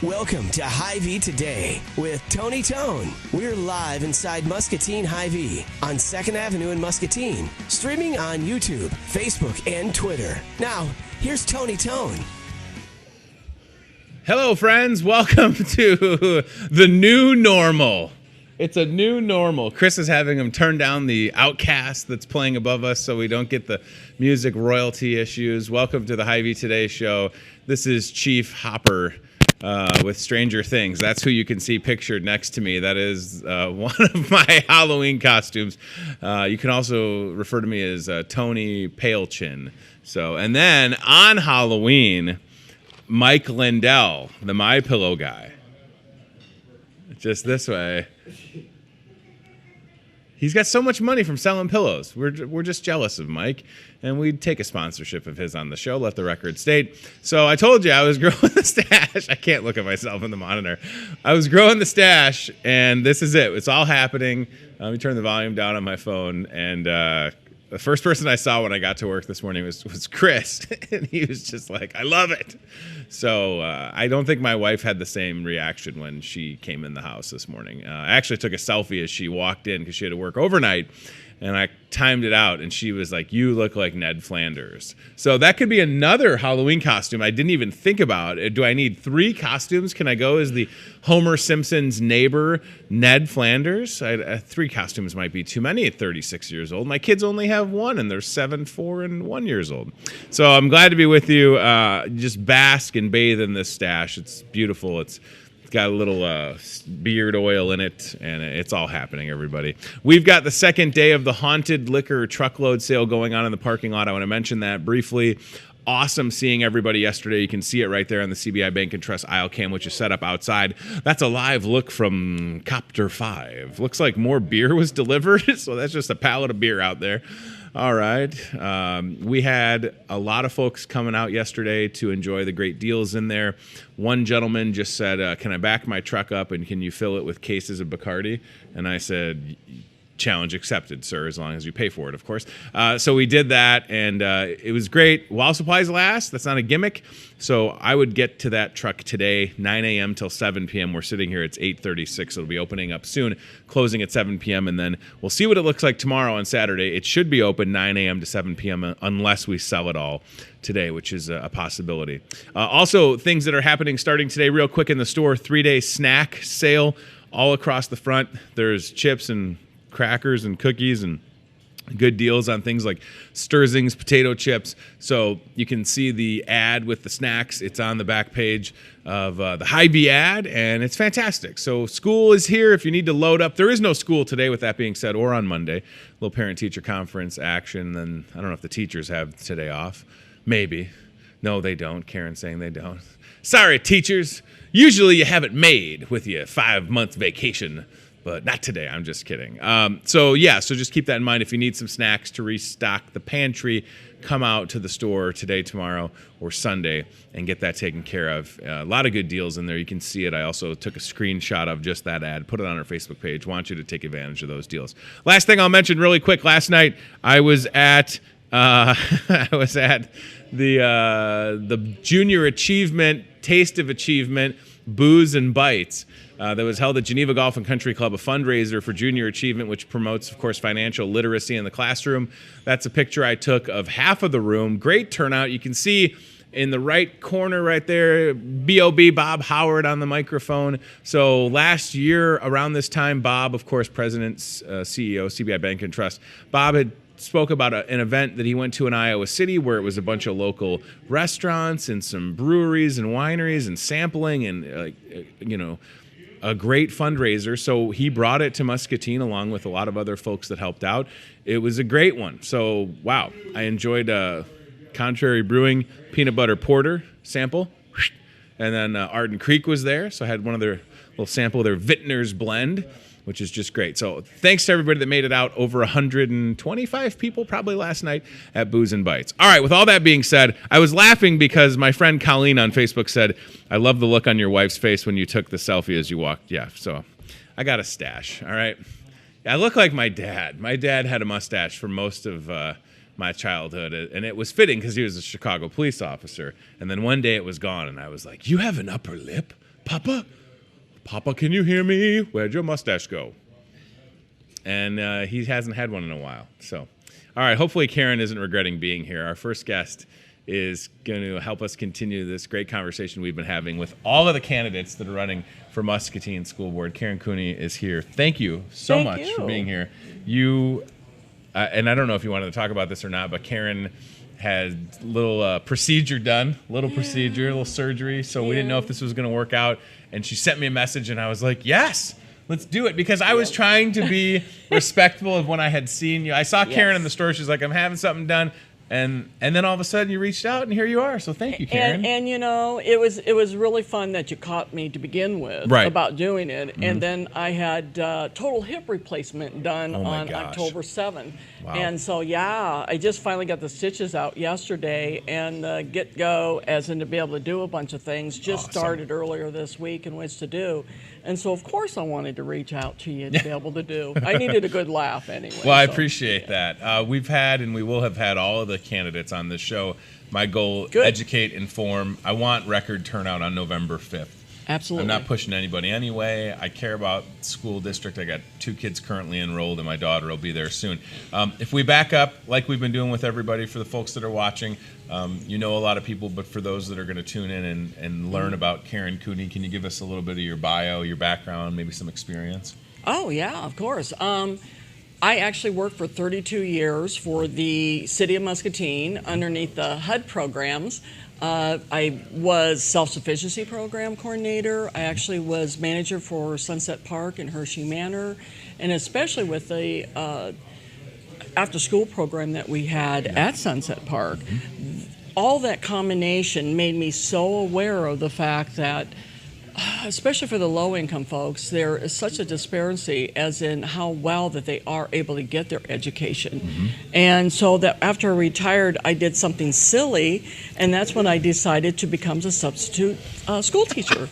Welcome to Hy-Vee Today with Tony Tone. We're live inside Muscatine Hy-Vee on 2nd Avenue in Muscatine, streaming on YouTube, Facebook, and Twitter. Now, here's Tony Tone. Hello, friends. Welcome to the new normal. It's a new normal. Chris is having him turn down the Outcast that's playing above us so we don't get the music royalty issues. Welcome to the Hy-Vee Today show. This is Chief Hopper with Stranger Things. That's who you can see pictured next to me. That is one of my Halloween costumes. You can also refer to me as Tony Palechin. And then on Halloween, Mike Lindell, the My Pillow guy. Just this way. He's got so much money from selling pillows. We're just jealous of Mike, and we'd take a sponsorship of his on the show, let the record state. So I told you I was growing the stash. I can't look at myself in the monitor. I was growing the stash, and this is it. It's all happening. Let me turn the volume down on my phone, and the first person I saw when I got to work this morning was Chris, and he was just like, I love it. So I don't think my wife had the same reaction when she came in the house this morning. I actually took a selfie as she walked in because she had to work overnight, and I timed it out, and she was like, you look like Ned Flanders. So that could be another Halloween costume I didn't even think about. Do I need 3 costumes? Can I go as the Homer Simpson's neighbor, Ned Flanders? 3 costumes might be too many at 36 years old. My kids only have 1, and they're 7, 4, and 1 years old. So I'm glad to be with you. Just bask and bathe in this stash. It's beautiful. It's got a little beard oil in it, and it's all happening, everybody. We've got the second day of the haunted liquor truckload sale going on in the parking lot. I want to mention that briefly. Awesome seeing everybody yesterday. You can see it right there on the CBI Bank and Trust aisle cam, which is set up outside. That's a live look from Copter 5. Looks like more beer was delivered, so that's just a pallet of beer out there. All right. We had a lot of folks coming out yesterday to enjoy the great deals in there. One gentleman just said, can I back my truck up and can you fill it with cases of Bacardi? And I said, challenge accepted, sir, as long as you pay for it, of course. So we did that, and it was great. While supplies last, that's not a gimmick. So I would get to that truck today, 9 a.m. till 7 p.m. We're sitting here. It's 8:36. It'll be opening up soon, closing at 7 p.m., and then we'll see what it looks like tomorrow on Saturday. It should be open 9 a.m. to 7 p.m. unless we sell it all today, which is a possibility. Also, things that are happening starting today real quick in the store, 3-day snack sale all across the front. There's chips and crackers and cookies and good deals on things like Sturzing's potato chips. So you can see the ad with the snacks. It's on the back page of the Hy-Vee ad, and it's fantastic. So school is here if you need to load up. There is no school today, with that being said, or on Monday. Little parent-teacher conference action. And I don't know if the teachers have today off. Maybe. No, they don't. Karen's saying they don't. Sorry, teachers. Usually you have it made with your 5-month vacation. But not today. I'm just kidding. So just keep that in mind. If you need some snacks to restock the pantry, come out to the store today, tomorrow, or Sunday and get that taken care of. A lot of good deals in there. You can see it. I also took a screenshot of just that ad, put it on our Facebook page. Want you to take advantage of those deals. Last thing I'll mention really quick. Last night I was at the Junior Achievement, Taste of Achievement, Booze and Bites. That was held at Geneva Golf and Country Club, a fundraiser for junior achievement, which promotes, of course, financial literacy in the classroom. That's a picture I took of half of the room. Great turnout. You can see in the right corner right there, B.O.B. Bob Howard on the microphone. So last year around this time, Bob, of course, President, CEO, CBI Bank and Trust, Bob had spoke about an event that he went to in Iowa City where it was a bunch of local restaurants and some breweries and wineries and sampling and, a great fundraiser. So he brought it to Muscatine along with a lot of other folks that helped out. It was a great one. So, wow. I enjoyed Contrary Brewing peanut butter porter sample. And then Arden Creek was there. So I had one of their little sample of their Vintner's blend, which is just great. So thanks to everybody that made it out. Over 125 people probably last night at Booze and Bites. All right, with all that being said, I was laughing because my friend Colleen on Facebook said, I love the look on your wife's face when you took the selfie as you walked. Yeah, so I got a stash, all right? I look like my dad. My dad had a mustache for most of my childhood, and it was fitting because he was a Chicago police officer. And then one day it was gone, and I was like, you have an upper lip? Papa, can you hear me? Where'd your mustache go? And he hasn't had one in a while. So, all right, hopefully Karen isn't regretting being here. Our first guest is going to help us continue this great conversation we've been having with all of the candidates that are running for Muscatine School Board. Karen Cooney is here. Thank you so much for being here. You, and I don't know if you wanted to talk about this or not, but Karen had a little procedure done, little surgery, so we didn't know if this was going to work out. And she sent me a message, and I was like, yes, let's do it, because I was trying to be respectful of when I had seen you. I saw Karen in the store. She's like, I'm having something done. And then all of a sudden you reached out, and here you are. So thank you, Karen. And you know, it was really fun that you caught me to begin with about doing it. And then I had total hip replacement done on October 7th. Wow. And so, I just finally got the stitches out yesterday, and the get-go, as in to be able to do a bunch of things, just started earlier this week in which to do. And so, of course, I wanted to reach out to you to be able to do. I needed a good laugh anyway. Well, I appreciate that. We've had, and we will have had, all of the candidates on this show. My goal, educate, inform. I want record turnout on November 5th. Absolutely. I'm not pushing anybody anyway. I care about school district. I got 2 kids currently enrolled, and my daughter will be there soon. If we back up, like we've been doing with everybody, for the folks that are watching, you know a lot of people, but for those that are going to tune in and learn about Karen Cooney, can you give us a little bit of your bio, your background, maybe some experience? Oh, yeah, of course. I actually worked for 32 years for the city of Muscatine underneath the HUD programs. I was self-sufficiency program coordinator. I actually was manager for Sunset Park and Hershey Manor, and especially with the after-school program that we had at Sunset Park. All that combination made me so aware of the fact that, especially for the low-income folks, there is such a disparity as in how well that they are able to get their education. And so that after I retired, I did something silly, and that's when I decided to become a substitute school teacher.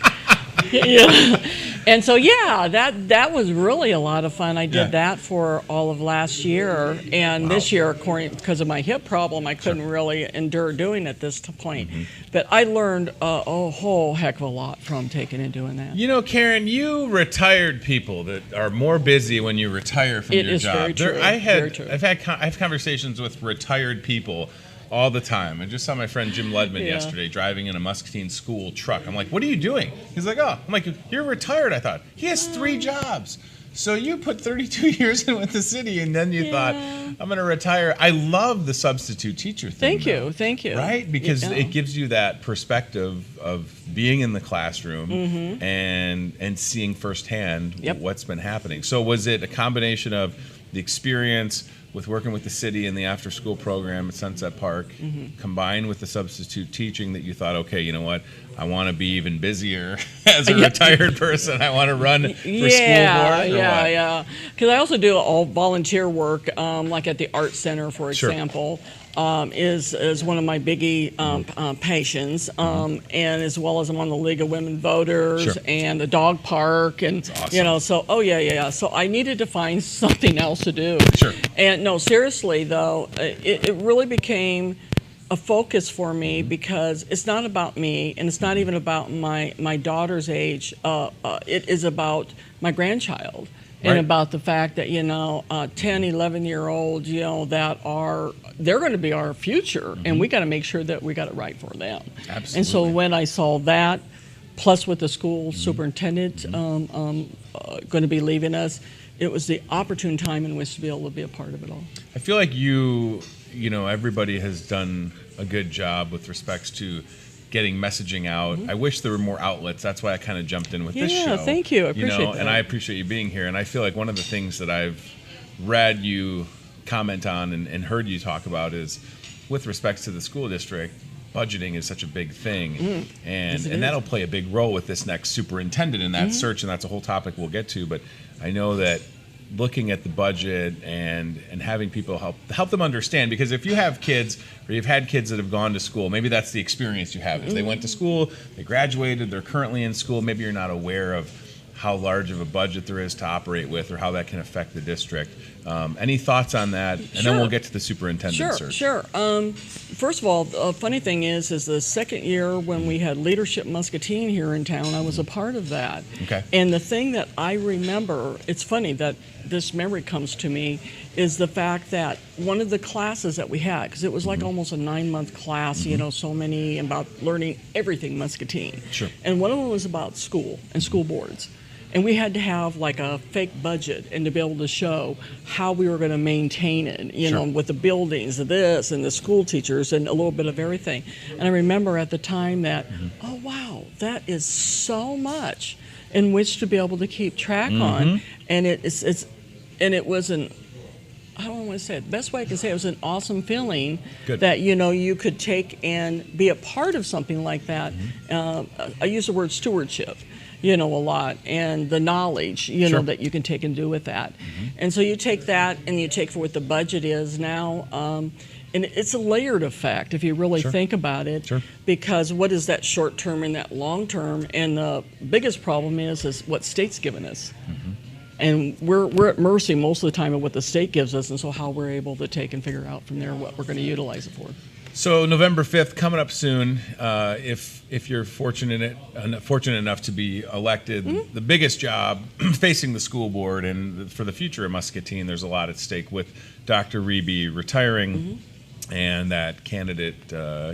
And so, that was really a lot of fun. I did that for all of last year, and this year, because of my hip problem, I couldn't really endure doing it this point. But I learned a whole heck of a lot from taking and doing that. You know, Karen, you retired people that are more busy when you retire from your job. Very true. I have conversations with retired people all the time. I just saw my friend Jim Ledman yesterday driving in a Muscatine school truck. I'm like, what are you doing? He's like, I'm like, you're retired, I thought. He has 3 jobs. So you put 32 years in with the city, and then you thought, I'm going to retire. I love the substitute teacher thing. Thank you. Right? Because it gives you that perspective of being in the classroom and seeing firsthand what's been happening. So was it a combination of the experience with working with the city and the after-school program at Sunset Park, combined with the substitute teaching, that you thought, okay, you know what, I want to be even busier as a retired person. I want to run for school board? Because I also do all volunteer work, like at the Art Center, for example. Is one of my biggie passions, and as well as I'm on the League of Women Voters and the dog park, and so so I needed to find something else to do. And no, seriously though, it really became a focus for me, because it's not about me, and it's not even about my daughter's age. It is about my grandchild. And about the fact that, 10, 11-year-olds, they're going to be our future, and we got to make sure that we got it right for them. Absolutely. And so when I saw that, plus with the school superintendent going to be leaving us, it was the opportune time in which to be able to be a part of it all. I feel like everybody has done a good job with respects to getting messaging out. I wish there were more outlets. That's why I kind of jumped in with this show. Yeah, thank you. I appreciate that. And I appreciate you being here. And I feel like one of the things that I've read you comment on and heard you talk about is, with respects to the school district, budgeting is such a big thing. And that'll play a big role with this next superintendent in that search, and that's a whole topic we'll get to. But I know that looking at the budget and having people help them understand, because if you have kids, or you've had kids that have gone to school, maybe that's the experience you have. If they went to school, they graduated, they're currently in school, maybe you're not aware of how large of a budget there is to operate with, or how that can affect the district. Any thoughts on that? And then we'll get to the superintendent search. Sure. First of all, the funny thing is the second year when we had Leadership Muscatine here in town, I was a part of that. Okay. And the thing that I remember, it's funny that this memory comes to me, is the fact that one of the classes that we had, because it was like almost a 9-month class, so many about learning everything Muscatine. Sure. And one of them was about school and school boards. And we had to have like a fake budget and to be able to show how we were going to maintain it, you know, with the buildings, this and the school teachers and a little bit of everything. And I remember at the time that, oh, wow, that is so much in which to be able to keep track on. And it was an, I don't want to say it, the best way I can say it was an awesome feeling that, you could take and be a part of something like that. I use the word stewardship. A lot, and the knowledge, that you can take and do with that. And so you take that and you take for what the budget is now, and it's a layered effect if you really think about it, because what is that short term and that long term? And the biggest problem is what state's given us. And we're at mercy most of the time of what the state gives us, and so how we're able to take and figure out from there what we're going to utilize it for. So November 5th, coming up soon. If you're fortunate enough to be elected, the biggest job facing the school board and for the future of Muscatine, there's a lot at stake with Dr. Hy-Vee retiring and that candidate,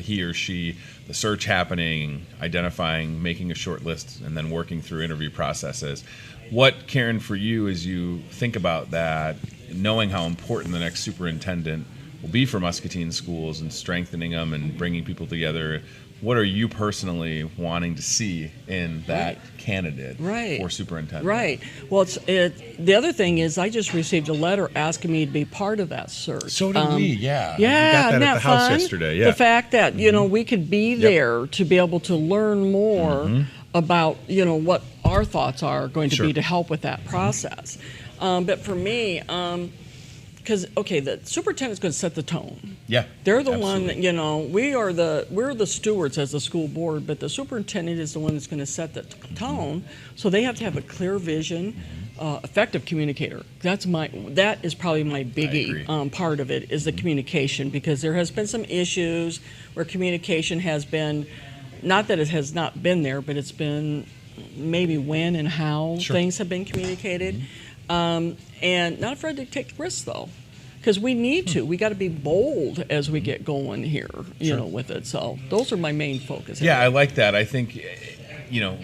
he or she, the search happening, identifying, making a short list, and then working through interview processes. What, Karen, for you, as you think about that, knowing how important the next superintendent will be for Muscatine schools and strengthening them and bringing people together, what are you personally wanting to see in that candidate for superintendent? Right. Well, the other thing is I just received a letter asking me to be part of that search. So did we, Yeah, we got that at the house yesterday. Yeah. The fact that, we could be there to be able to learn more about, what our thoughts are going to be to help with that process. But for me, because the superintendent's going to set the tone. Yeah, they're the one that we're the stewards as the school board, but the superintendent is the one that's going to set the tone. So they have to have a clear vision, effective communicator. That is probably my biggie part of it is the communication, because there has been some issues where communication has been, not that it has not been there, but it's been maybe when and how things have been communicated. And not afraid to take risks, though, because we need to. We got to be bold as we get going here, with it. So those are my main focus. Yeah, I like that. I think,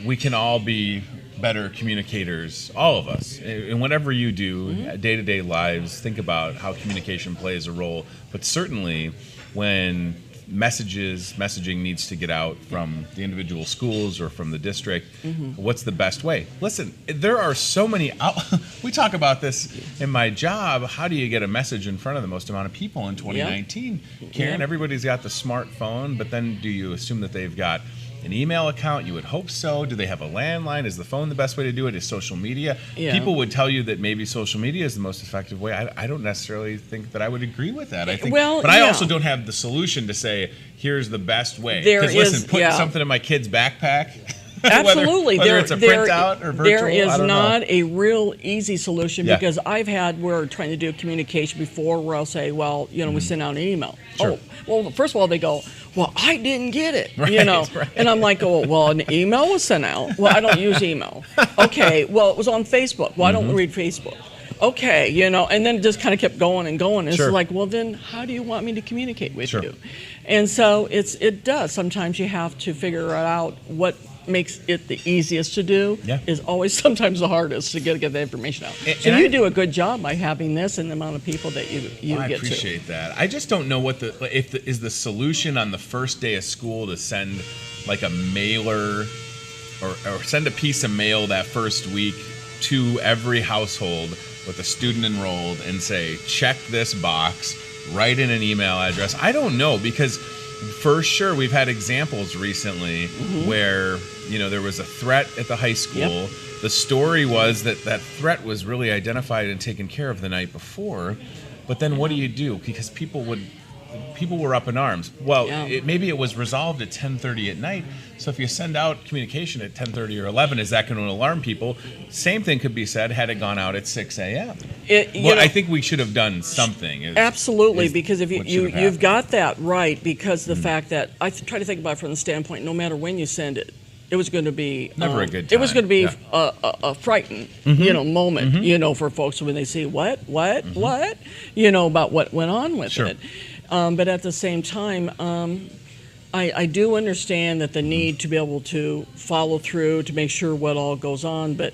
we can all be better communicators, all of us. And whatever you do, day-to-day lives, think about how communication plays a role. But certainly when messaging needs to get out from the individual schools or from the district, what's the best way? Listen, there are so many we talk about this in my job. How do you get a message in front of the most amount of people in 2019? Karen, everybody's got the smartphone, but then do you assume that they've got an email account? You would hope so. Do they have a landline? Is the phone the best way to do it? Is social media? People would tell you that maybe social media is the most effective way. I don't necessarily think that I would agree with that. I think, but I also don't have the solution to say, here's the best way. Because listen, putting something in my kid's backpack, absolutely, whether it's a printout or virtual, there is not a real easy solution, because we're trying to do communication before where I'll say, well, we send out an email. Oh, well, first of all, they go, well, I didn't get it, and I'm like, oh, well, an email was sent out. Well, I don't use email. Okay, well, it was on Facebook. Well, I don't read Facebook. Okay, and then it just kind of kept going and going. It's like, well, then how do you want me to communicate with you? And so it does. Sometimes you have to figure out what makes it the easiest to do is always sometimes the hardest to get the information out. So you do a good job by having this and the amount of people that you get to. I appreciate that. I just don't know what is the solution on the first day of school to send like a mailer or send a piece of mail that first week to every household with a student enrolled and say, check this box, write in an email address. I don't know, because for sure we've had examples recently where there was a threat at the high school. The story was that threat was really identified and taken care of the night before, but then what do you do? Because people would people were up in arms. Well, Yeah. maybe it was resolved at 10:30 at night. So if you send out communication at 10:30 or 11, is that going to alarm people? Same thing could be said had it gone out at 6 a.m. I think we should have done something. Absolutely, because if you've happened. got that right, because the fact that I try to think about it from the standpoint, no matter when you send it, it was going to be never a good time. It was going to be Yeah. a frightened, moment, for folks when they see what, about what went on with Sure. it. But at the same time, I do understand that the need to be able to follow through to make sure what all goes on, but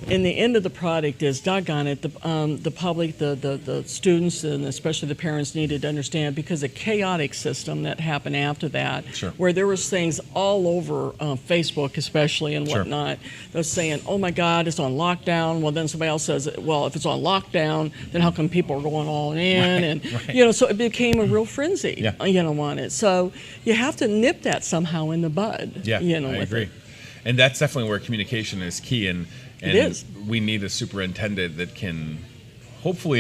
in the end of the product is, doggone it, the public, the students, and especially the parents needed to understand, because the chaotic system that happened after that, Sure. where there was things all over Facebook especially and Sure. whatnot, they're saying, oh my God, it's on lockdown. Well, then somebody else says, well, if it's on lockdown, then how come people are going all in? And so it became a real frenzy, on it. So you have to nip that somehow in the bud. Yeah, I with agree. it. And that's definitely where communication is key. And It is. we need a superintendent that can hopefully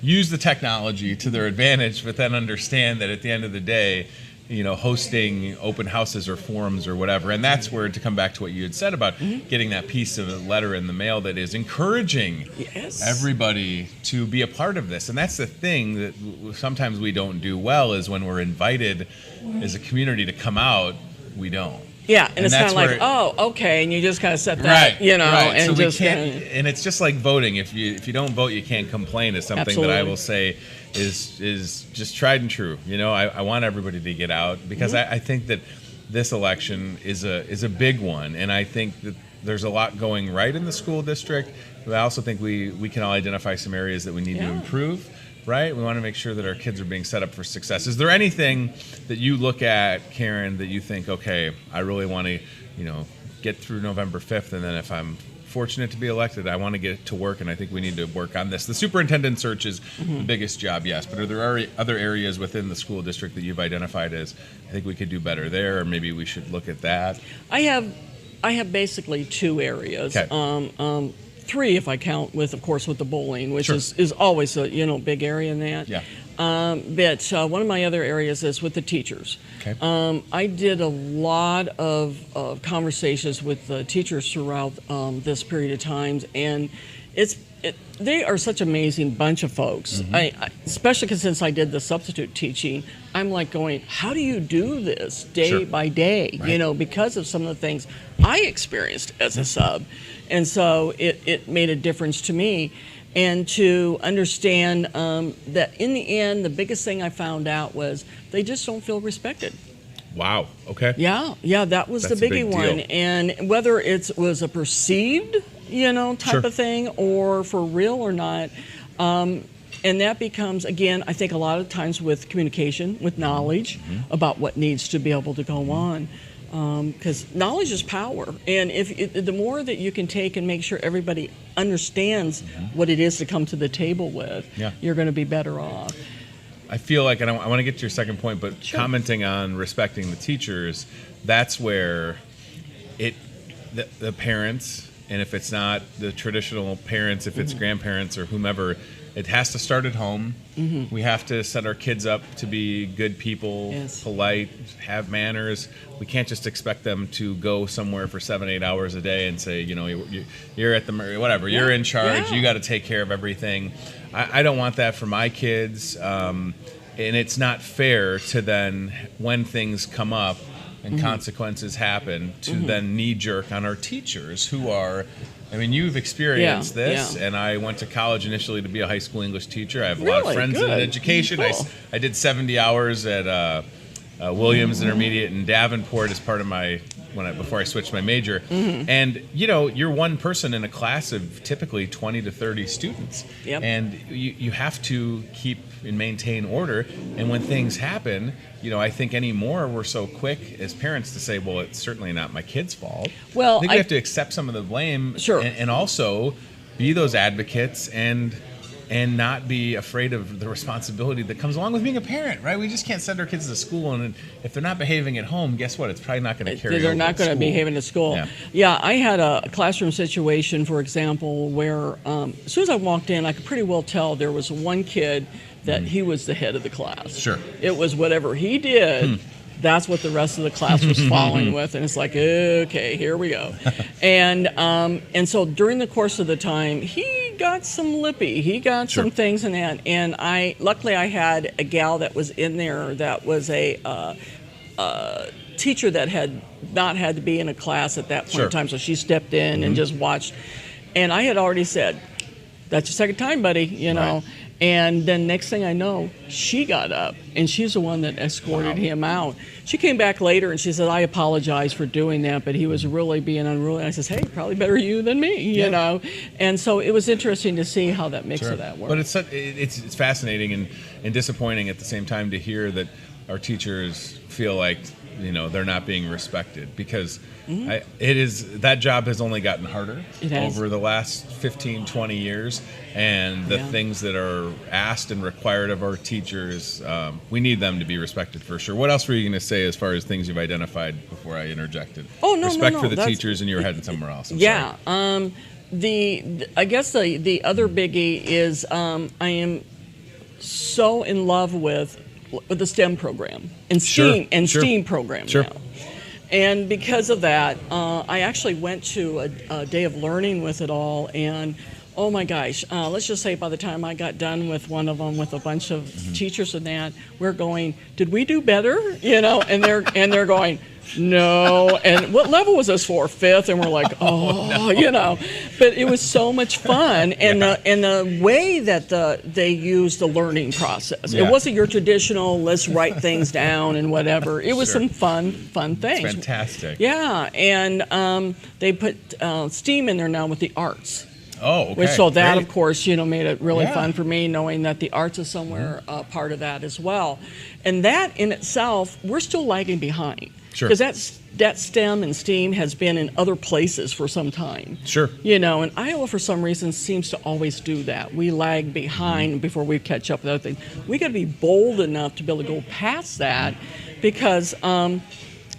use the technology to their advantage, but then understand that at the end of the day, hosting open houses or forums or whatever. And that's where, to come back to what you had said about getting that piece of a letter in the mail that is encouraging everybody to be a part of this. And that's the thing that sometimes we don't do well, is when we're invited as a community to come out, we don't. Yeah, and it's kind that's of like, where oh, okay, and you just kind of set that, right. and so just we can't, and it's just like voting. If you don't vote, you can't complain. Is something Absolutely. that I will say is just tried and true. I want everybody to get out, because I think that this election is a big one, and I think that there's a lot going right in the school district. But I also think we can all identify some areas that we need to improve. Right? We want to make sure that our kids are being set up for success. Is there anything that you look at, Karen, that you think, okay, I really want to, get through November 5th, and then if I'm fortunate to be elected, I want to get to work, and I think we need to work on this. The superintendent search is the biggest job, yes, but are there other areas within the school district that you've identified as, I think we could do better there, or maybe we should look at that? I have basically two areas. Okay. Three if I count with the bowling, which Sure. is always a big area in that. Yeah. But one of my other areas is with the teachers. Okay. I did a lot of conversations with the teachers throughout this period of time, and they are such an amazing bunch of folks. I especially because since I did the substitute teaching, I'm like going, how do you do this day by day? Right. Because of some of the things I experienced as a sub. And so it made a difference to me. And to understand that in the end, the biggest thing I found out was they just don't feel respected. Wow. Okay. Yeah, that was That's the a big biggie one. deal. And whether it was a perceived, type of thing, or for real or not, and that becomes, again, I think a lot of times with communication, with knowledge about what needs to be able to go on. Because knowledge is power, and the more that you can take and make sure everybody understands what it is to come to the table with, you're going to be better off. I feel like, and I want to get to your second point, but commenting on respecting the teachers, that's where the parents, and if it's not the traditional parents, if it's grandparents or whomever, it has to start at home. We have to set our kids up to be good people, polite, have manners. We can't just expect them to go somewhere for 7-8 hours a day and say, you're at the whatever, you're in charge, you got to take care of everything. I don't want that for my kids, and it's not fair to then, when things come up and consequences happen, to then knee-jerk on our teachers who are. I mean, you've experienced this, and I went to college initially to be a high school English teacher. I have a lot of friends in education. Cool. I did 70 hours at Williams Intermediate in Davenport as part of my before I switched my major. And you're one person in a class of typically 20 to 30 students, and you have to keep and maintain order. And when things happen, I think anymore we're so quick as parents to say, well, it's certainly not my kid's fault. Well, I think we have to accept some of the blame, and also be those advocates and not be afraid of the responsibility that comes along with being a parent, right? We just can't send our kids to school, and if they're not behaving at home, guess what? It's probably not going to carry over. They're not going to behave in school. Yeah, I had a classroom situation, for example, where as soon as I walked in, I could pretty well tell there was one kid that he was the head of the class. Sure. It was whatever he did. That's what the rest of the class was following with, and it's like, okay, here we go. And so during the course of the time, he got some lippy. He got some things in that, and luckily I had a gal that was in there that was a teacher that had not had to be in a class at that point in time, so she stepped in and just watched. And I had already said, "That's your second time, buddy," you know. And then next thing I know, she got up, and she's the one that escorted him out. She came back later, and she said, "I apologize for doing that, but he was really being unruly." And I says, "Hey, probably better you than me," you know. And so it was interesting to see how that mix of that worked. But it's fascinating and disappointing at the same time to hear that our teachers feel like, you know, they're not being respected, because that job has only gotten harder over the last 15, 20 years, and the things that are asked and required of our teachers, we need them to be respected for sure. What else were you going to say as far as things you've identified before I interjected? Oh, no, Respect no, for the teachers, and you were heading somewhere else. I'm sorry. I guess the other biggie is I am so in love with the STEM program and STEAM program now. And because of that, I actually went to a day of learning with it all, and oh my gosh, let's just say by the time I got done with one of them with a bunch of teachers and that, we're going, did we do better? You know, and they're going, no. And what level was this for? 5th? And we're like, no. You know. But it was so much fun, and the way that they used the learning process. It wasn't your traditional let's write things down and whatever. It was some fun things. It's fantastic. Yeah, and they put STEAM in there now with the arts. Oh, okay. So that, of course, you know, made it really fun for me, knowing that the arts is somewhere part of that as well. And that in itself, we're still lagging behind. Sure. Because that STEM and STEAM has been in other places for some time. Sure. You know, and Iowa, for some reason, seems to always do that. We lag behind before we catch up with other things. We got to be bold enough to be able to go past that, because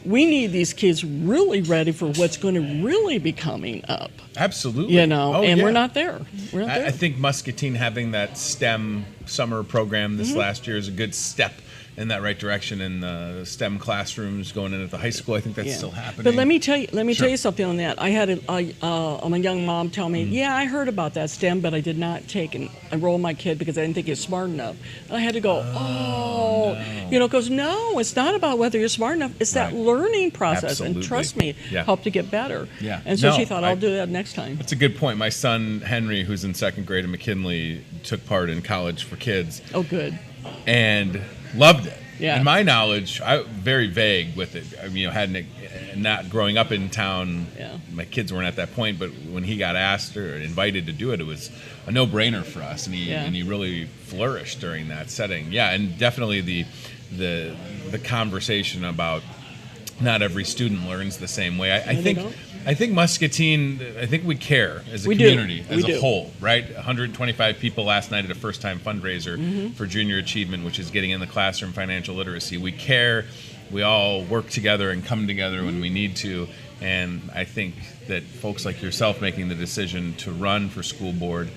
we need these kids really ready for what's going to really be coming up. Absolutely. You know, we're not there. We're not there. I think Muscatine having that STEM summer program this last year is a good step in that right direction, and the STEM classrooms going in at the high school. I think that's still happening. But let me tell you something on that. I had a young mom tell me, yeah, I heard about that STEM, but I did not take and enroll my kid because I didn't think he was smart enough. And I had to go, no. You know, because no, it's not about whether you're smart enough. It's that learning process. Absolutely. And trust me, help to get better. Yeah. And so she thought, I'll do that next time. That's a good point. My son, Henry, who's in 2nd grade at McKinley, took part in College for Kids. Oh, good. And loved it. Yeah. In my knowledge, I very vague with it. I mean, you know, hadn't not growing up in town. My kids weren't at that point, but when he got asked or invited to do it, it was a no-brainer for us, and he really flourished during that setting. Yeah, and definitely the conversation about not every student learns the same way. I think Muscatine, we care as a community, as a whole, right? 125 people last night at a first-time fundraiser for junior achievement, which is getting in the classroom financial literacy. We care. We all work together and come together when we need to. And I think that folks like yourself making the decision to run for school board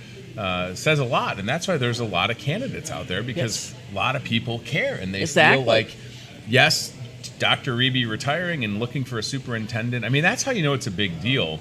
says a lot. And that's why there's a lot of candidates out there, because a lot of people care, and they feel like, yes, Dr. Reby retiring and looking for a superintendent. I mean, that's how you know it's a big deal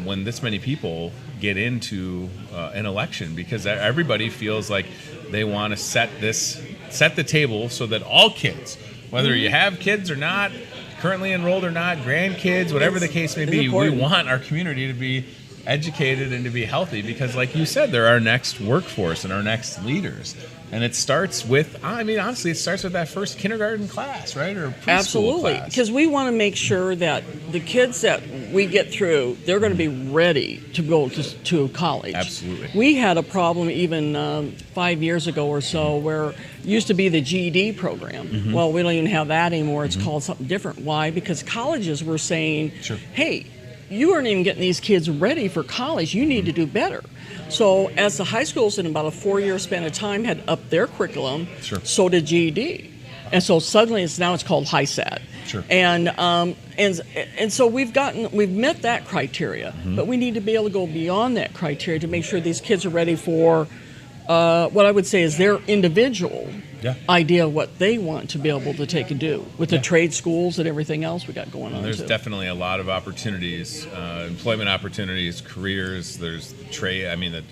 when this many people get into an election, because everybody feels like they want to set the table so that all kids, whether you have kids or not, currently enrolled or not, grandkids, whatever the case may be, we want our community to be educated and to be healthy, because like you said, they're our next workforce and our next leaders. And it starts with, honestly, it starts with that first kindergarten class, right? Or preschool Absolutely, because we want to make sure that the kids that we get through, they're going to be ready to go to college. Absolutely. We had a problem even 5 years ago or so where it used to be the GED program. Well, we don't even have that anymore. It's called something different. Why? Because colleges were saying, hey, you aren't even getting these kids ready for college. You need to do better. So as the high schools in about a 4-year span of time had upped their curriculum, so did GED. And so suddenly it's called HiSat. And so we've met that criteria, but we need to be able to go beyond that criteria to make sure these kids are ready for what I would say is their individual Yeah. idea of what they want to be able to take and do with the trade schools and everything else we got going on. There's too. definitely a lot of opportunities, employment opportunities, careers. There's trade. I mean,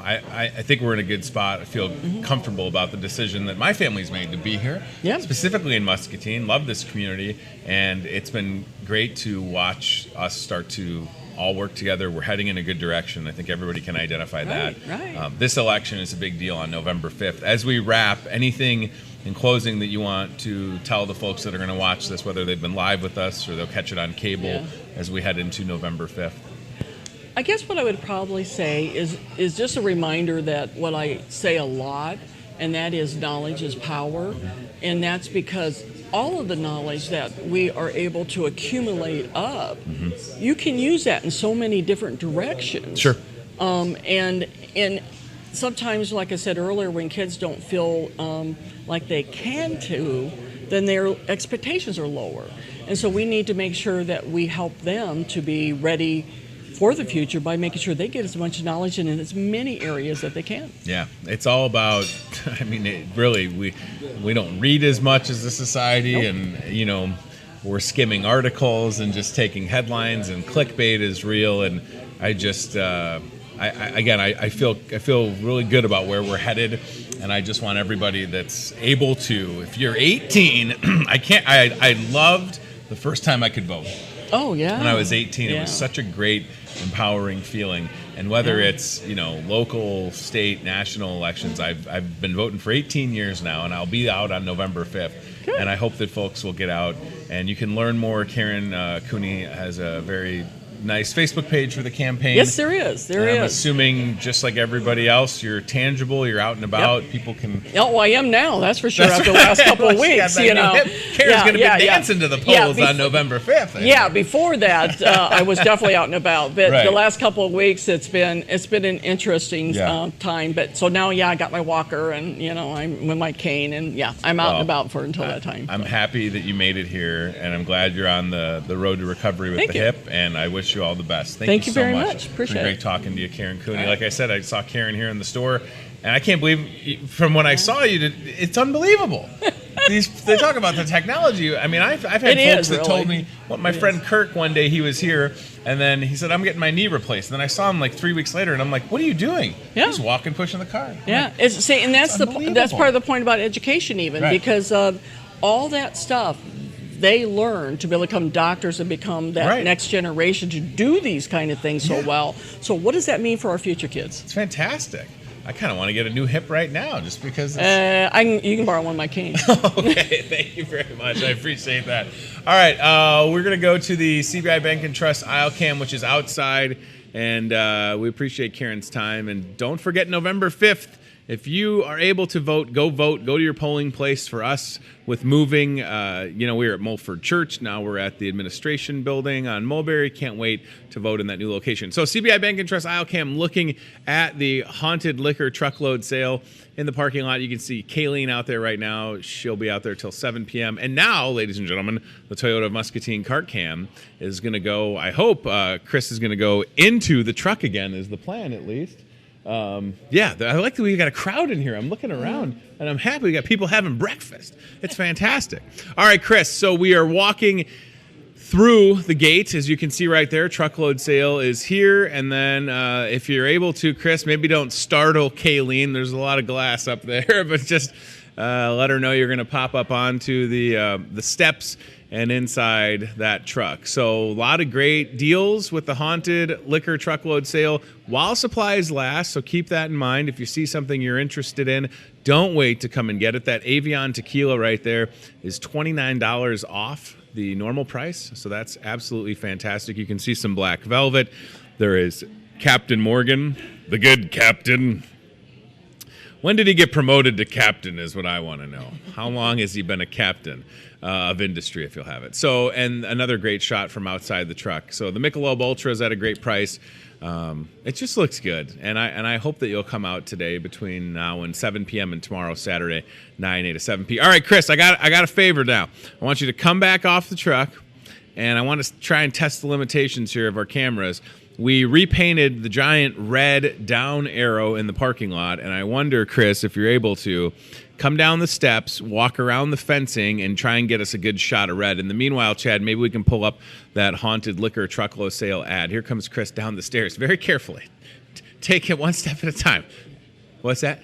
I think we're in a good spot. I feel comfortable about the decision that my family's made to be here, specifically in Muscatine. Love this community, and it's been great to watch us start to all work together. We're heading in a good direction. I think everybody can identify that. Right. This election is a big deal on November 5th. As we wrap, anything in closing that you want to tell the folks that are going to watch this, whether they've been live with us or they'll catch it on cable as we head into November 5th? I guess what I would probably say is just a reminder that what I say a lot, and that is knowledge is power. And that's because all of the knowledge that we are able to accumulate up, you can use that in so many different directions. Sure. And sometimes, like I said earlier, when kids don't feel like they can then their expectations are lower. And so we need to make sure that we help them to be ready for the future by making sure they get as much knowledge in as many areas that they can. Yeah, it's all about, I mean, we don't read as much as a society, and, we're skimming articles and just taking headlines, and clickbait is real, and I just, I feel really good about where we're headed, and I just want everybody that's able to, if you're 18, I loved the first time I could vote. Oh, yeah. When I was 18, it was such a great, empowering feeling. And whether it's, local, state, national elections, I've been voting for 18 years now, and I'll be out on November 5th. Good. And I hope that folks will get out. And you can learn more. Karen Cooney has a very nice Facebook page for the campaign. Yes, there is. I'm assuming, just like everybody else, you're tangible, you're out and about. Yep. People can. Oh, well, I am now. That's for sure. After the last couple of weeks, Karen's going to be dancing to the polls on November 5th. Yeah, before that, I was definitely out and about. But the last couple of weeks, it's been an interesting time. But so now, I got my walker, and I'm with my cane, and I'm out and about until that time. I'm happy that you made it here, and I'm glad you're on the road to recovery with the hip. And I wish you all the best. Thank you so very much. Appreciate it's been great talking to you, Karen Cooney. Like I said, I saw Karen here in the store, and I can't believe, from when I saw you, it's unbelievable. They talk about the technology. I mean, I've had folks that told me, my friend Kirk, one day he was here, and then he said, I'm getting my knee replaced. And then I saw him like 3 weeks later, and I'm like, what are you doing? Yeah. He's walking, pushing the car. Yeah, and that's part of the point about education, even, because all that stuff they learn to be able to become doctors and become that next generation to do these kind of things so well. So what does that mean for our future kids? It's fantastic. I kind of want to get a new hip right now, just because. You can borrow one of my canes. Okay, thank you very much. I appreciate that. All right, we're going to go to the CBI Bank and Trust aisle cam, which is outside, and we appreciate Karen's time. And don't forget November 5th. If you are able to vote. Go to your polling place. For us, with moving, we were at Mulford Church. Now we're at the administration building on Mulberry. Can't wait to vote in that new location. So CBI Bank and Trust aisle cam looking at the haunted liquor truckload sale in the parking lot. You can see Kayleen out there right now. She'll be out there till 7 p.m. And now, ladies and gentlemen, the Toyota Muscatine cart cam is going to go. I hope Chris is going to go into the truck again, is the plan at least. I like that we got a crowd in here. I'm looking around, and I'm happy we got people having breakfast. It's fantastic. All right, Chris, so we are walking through the gate. As you can see right there, truckload sale is here. And then if you're able to, Chris, maybe don't startle Kayleen. There's a lot of glass up there, but just let her know you're going to pop up onto the steps and inside that truck. So a lot of great deals with the haunted liquor truckload sale while supplies last. So keep that in mind. If you see something you're interested in, don't wait to come and get it. That Avion tequila right there is $29 off the normal price. So that's absolutely fantastic. You can see some black velvet. There is Captain Morgan, the good captain. When did he get promoted to captain is what I want to know. How long has he been a captain of industry, if you'll have it? So, and another great shot from outside the truck. So the Michelob Ultra is at a great price. It just looks good. And I hope that you'll come out today between now and 7 p.m. and tomorrow, Saturday, 9 a to 7 p.m. All right, Chris, I got a favor now. I want you to come back off the truck, and I want to try and test the limitations here of our cameras. we repainted the giant red down arrow in the parking lot, and I wonder, Chris, if you're able to come down the steps, walk around the fencing, and try and get us a good shot of red. In the meanwhile, Chad, maybe we can pull up that haunted liquor truckload sale ad. Here comes Chris down the stairs, very carefully. Take it one step at a time. What's that?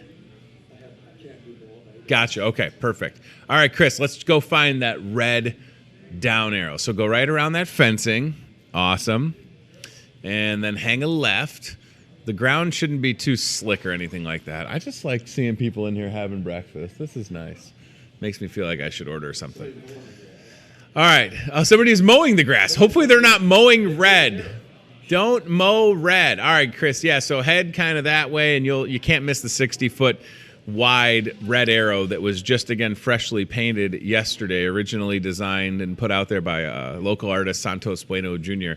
Gotcha. Okay, perfect. All right, Chris, let's go find that red down arrow. So go right around that fencing. Awesome. And then hang a left. The ground shouldn't be too slick or anything like that. I just like seeing people in here having breakfast. This is nice. Makes me feel like I should order something. All right. Somebody's mowing the grass. Hopefully they're not mowing red. Don't mow red. All right, Chris. Yeah, so head kind of that way, and you can't miss the 60-foot wide red arrow that was just, again, freshly painted yesterday, originally designed and put out there by local artist Santos Bueno Jr.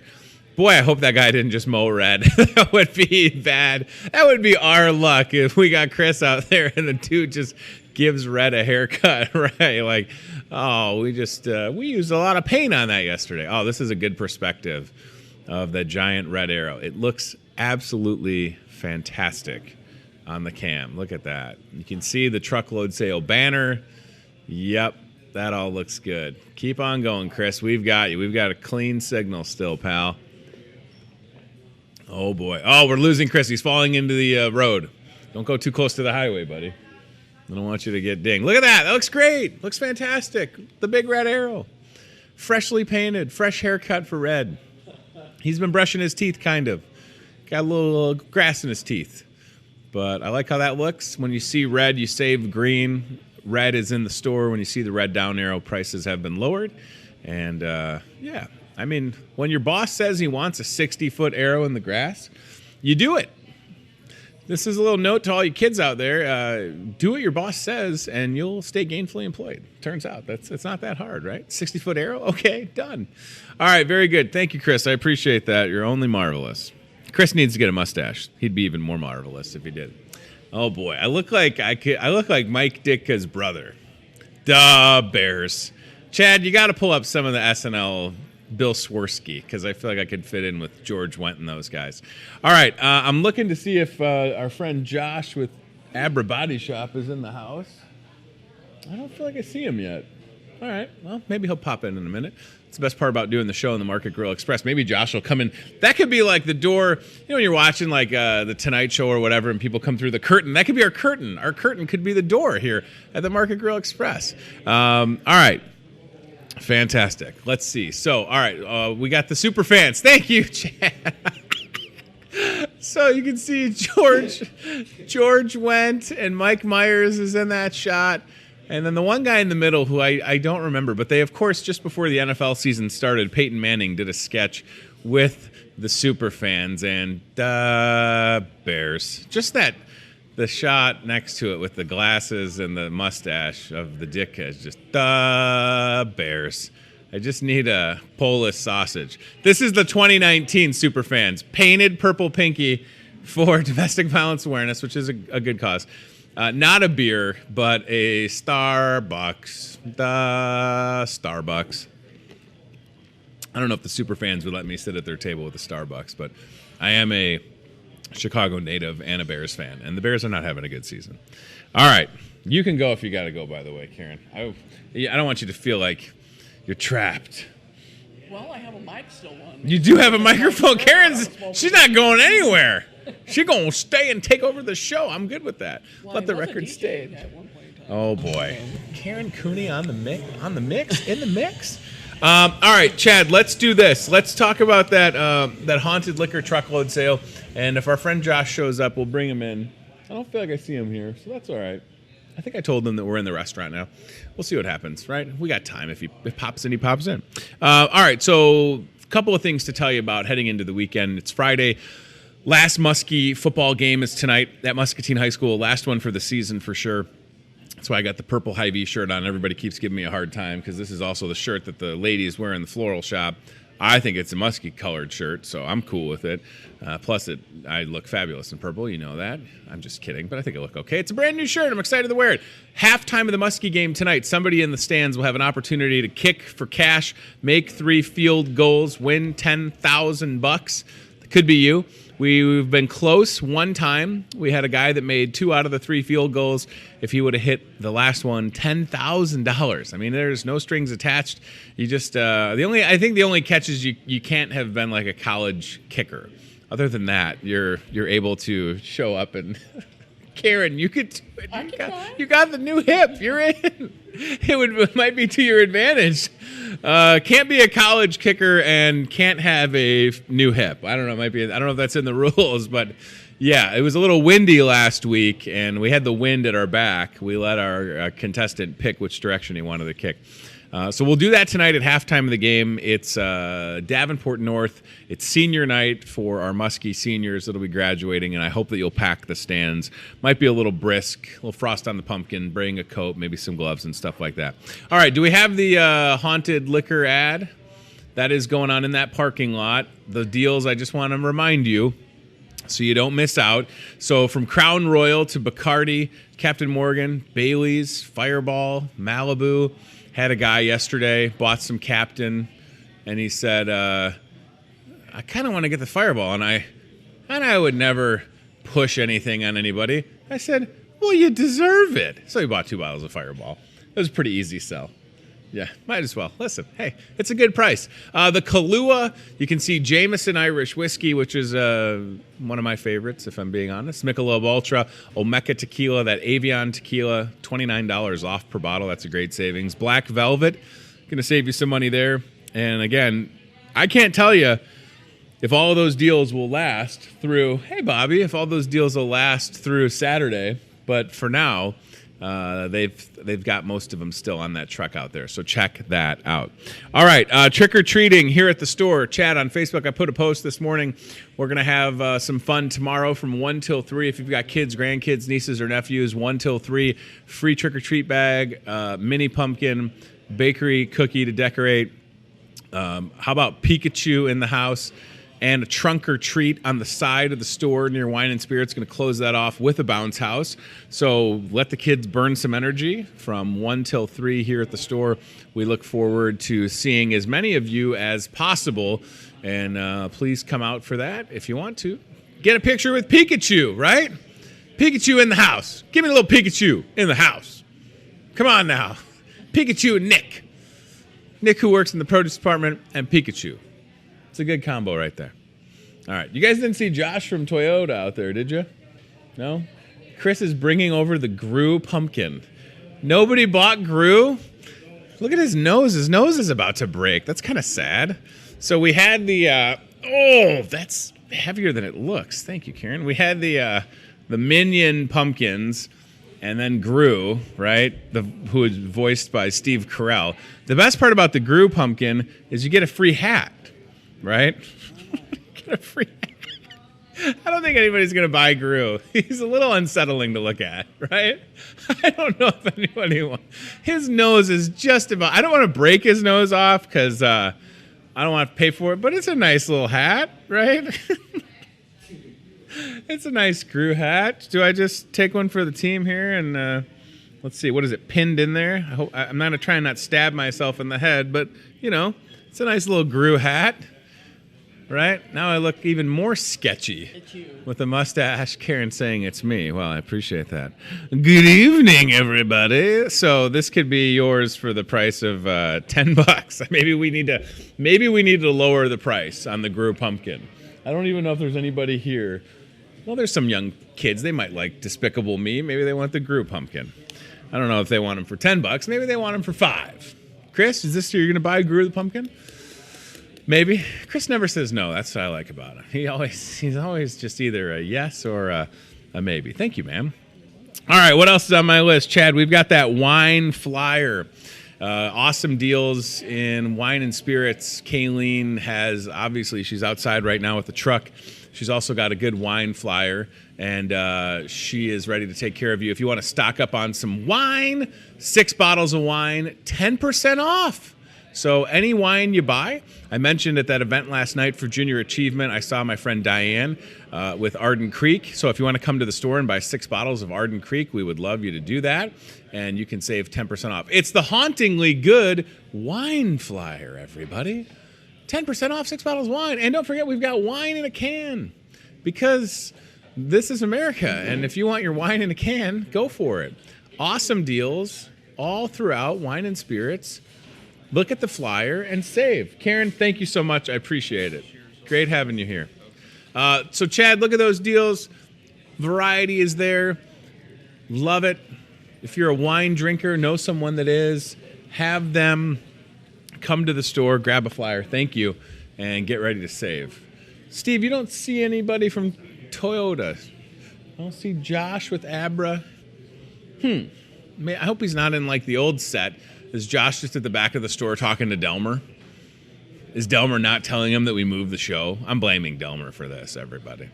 Boy, I hope that guy didn't just mow red. That would be bad. That would be our luck if we got Chris out there and the dude just gives red a haircut, right? Like, oh, we used a lot of paint on that yesterday. Oh, this is a good perspective of the giant red arrow. It looks absolutely fantastic on the cam. Look at that. You can see the truckload sale banner. Yep, that all looks good. Keep on going, Chris. We've got you. We've got a clean signal still, pal. Oh, boy. Oh, we're losing Chris. He's falling into the road. Don't go too close to the highway, buddy. I don't want you to get dinged. Look at that. That looks great. Looks fantastic. The big red arrow. Freshly painted. Fresh haircut for red. He's been brushing his teeth, kind of. Got a little grass in his teeth. But I like how that looks. When you see red, you save green. Red is in the store. When you see the red down arrow, prices have been lowered. And, yeah. I mean, when your boss says he wants a 60-foot arrow in the grass, you do it. This is a little note to all you kids out there. Do what your boss says, and you'll stay gainfully employed. Turns out it's not that hard, right? 60-foot arrow? Okay, done. All right, very good. Thank you, Chris. I appreciate that. You're only marvelous. Chris needs to get a mustache. He'd be even more marvelous if he did. Oh, boy. I look like Mike Ditka's brother. The Bears. Chad, you got to pull up some of the SNL Bill Swirsky, because I feel like I could fit in with George Wendt and those guys. All right, I'm looking to see if our friend Josh with Abra Body Shop is in the house. I don't feel like I see him yet. All right, well, maybe he'll pop in a minute. It's the best part about doing the show on the Market Grill Express. Maybe Josh will come in. That could be like the door, when you're watching like the Tonight Show or whatever, and people come through the curtain. That could be our curtain. Our curtain could be the door here at the Market Grill Express. All right. Fantastic. Let's see. So, all right, we got the super fans. Thank you, Chad. So you can see George Wendt and Mike Myers is in that shot. And then the one guy in the middle who I don't remember, but they, of course, just before the NFL season started, Peyton Manning did a sketch with the super fans and the Bears. Just the shot next to it with the glasses and the mustache of the dick is just the Bears. I just need a Polish sausage. This is the 2019 Superfans. Painted purple pinky for domestic violence awareness, which is a good cause. Not a beer, but a Starbucks. The Starbucks. I don't know if the Superfans would let me sit at their table with a Starbucks, but I am a Chicago native and a Bears fan, and the Bears are not having a good season. All right, you can go if you got to go, by the way, Karen. I don't want you to feel like you're trapped. Well, I have a mic still on. You do have a microphone. She's not going anywhere. She's going to stay and take over the show. I'm good with that. Well, Let the record stay. Oh, boy. Karen Cooney in the mix? All right, Chad, let's do this. Let's talk about that haunted liquor truckload sale. And if our friend Josh shows up, we'll bring him in. I don't feel like I see him here, so that's all right. I think I told them that we're in the restaurant now. We'll see what happens, right? We got time. If he pops in, he pops in. All right, so a couple of things to tell you about heading into the weekend. It's Friday. Last Muskie football game is tonight at Muscatine High School. Last one for the season for sure. That's why I got the purple Hy-Vee shirt on. Everybody keeps giving me a hard time because this is also the shirt that the ladies wear in the floral shop. I think it's a musky-colored shirt, so I'm cool with it. Plus, I look fabulous in purple. You know that. I'm just kidding, but I think I look okay. It's a brand new shirt. I'm excited to wear it. Halftime of the Muskie game tonight, somebody in the stands will have an opportunity to kick for cash, make 3 field goals, win $10,000. The Could be you. We've been close one time. We had a guy that made 2 out of the 3 field goals. If he would have hit the last one, $10,000. I mean, there's no strings attached. You just I think the only catch is you can't have been like a college kicker. Other than that, you're able to show up and Karen, you could do it. You got the new hip. You're in. It might be to your advantage. Can't be a college kicker and can't have a new hip. I don't know. I don't know if that's in the rules, but yeah, it was a little windy last week, and we had the wind at our back. We let our contestant pick which direction he wanted to kick. So we'll do that tonight at halftime of the game. It's Davenport North. It's senior night for our Muskie seniors that'll be graduating, and I hope that you'll pack the stands. Might be a little brisk, a little frost on the pumpkin, bring a coat, maybe some gloves and stuff like that. All right, do we have the haunted liquor ad? That is going on in that parking lot. The deals, I just want to remind you, so you don't miss out. So from Crown Royal to Bacardi, Captain Morgan, Bailey's, Fireball, Malibu. Had a guy yesterday, bought some Captain, and he said, I kind of want to get the Fireball, and I would never push anything on anybody. I said, well, you deserve it. So he bought 2 bottles of Fireball. It was a pretty easy sell. Yeah, might as well. Listen, hey, it's a good price. The Kahlua, you can see Jameson Irish Whiskey, which is one of my favorites, if I'm being honest. Michelob Ultra, Olmeca Tequila, that Avion Tequila, $29 off per bottle. That's a great savings. Black Velvet, going to save you some money there. And again, I can't tell you if all of those deals will last through, hey, Bobby, if all those deals will last through Saturday. But for now, they've got most of them still on that truck out there, so check that out. All right, trick-or-treating here at the store. Chad, on Facebook, I put a post this morning. We're going to have some fun tomorrow from 1 till 3. If you've got kids, grandkids, nieces, or nephews, 1 till 3, free trick-or-treat bag, mini pumpkin, bakery cookie to decorate. How about Pikachu in the house? And a trunk or treat on the side of the store near Wine and Spirits. Going to close that off with a bounce house. So let the kids burn some energy from 1 till 3 here at the store. We look forward to seeing as many of you as possible. And please come out for that if you want to. Get a picture with Pikachu, right? Pikachu in the house. Give me a little Pikachu in the house. Come on now. Pikachu and Nick. Nick, who works in the produce department, and Pikachu. It's a good combo right there. All right. You guys didn't see Josh from Toyota out there, did you? No? Chris is bringing over the Gru pumpkin. Nobody bought Gru? Look at his nose. His nose is about to break. That's kind of sad. So we had the... that's heavier than it looks. Thank you, Karen. We had the Minion pumpkins and then Gru, right? Who was voiced by Steve Carell. The best part about the Gru pumpkin is you get a free hat. Right? Get a free. I don't think anybody's going to buy Gru. He's a little unsettling to look at, right? I don't know if anybody wants. His nose is just about. I don't want to break his nose off because I don't want to pay for it, but it's a nice little hat, right? It's a nice Gru hat. Do I just take one for the team here and let's see, what is it pinned in there? I'm not trying not to stab myself in the head, but it's a nice little Gru hat. Right? Now I look even more sketchy with the mustache. Karen saying it's me. Well, I appreciate that. Good evening, everybody. So this could be yours for the price of $10. Maybe we need to lower the price on the Gru pumpkin. I don't even know if there's anybody here. Well, there's some young kids. They might like Despicable Me. Maybe they want the Gru pumpkin. I don't know if they want them for $10. Maybe they want them for $5. Chris, is this you're going to buy Gru the pumpkin? Maybe. Chris never says no. That's what I like about him. He's always just either a yes or a maybe. Thank you, ma'am. All right, what else is on my list? Chad, we've got that wine flyer. Awesome deals in wine and spirits. Kayleen has, obviously, she's outside right now with the truck. She's also got a good wine flyer, and she is ready to take care of you. If you want to stock up on some wine, 6 bottles of wine, 10% off. So any wine you buy, I mentioned at that event last night for Junior Achievement, I saw my friend Diane with Arden Creek. So if you want to come to the store and buy 6 bottles of Arden Creek, we would love you to do that. And you can save 10% off. It's the hauntingly good wine flyer, everybody. 10% off 6 bottles of wine. And don't forget, we've got wine in a can because this is America. And if you want your wine in a can, go for it. Awesome deals all throughout wine and spirits. Look at the flyer and save. Karen, thank you so much. I appreciate it. Great having you here. So, Chad, look at those deals. Variety is there. Love it. If you're a wine drinker, know someone that is, have them come to the store, grab a flyer, thank you, and get ready to save. Steve, you don't see anybody from Toyota. I don't see Josh with Abra. I hope he's not in like the old set. Is Josh just at the back of the store talking to Delmer? Is Delmer not telling him that we moved the show? I'm blaming Delmer for this, everybody.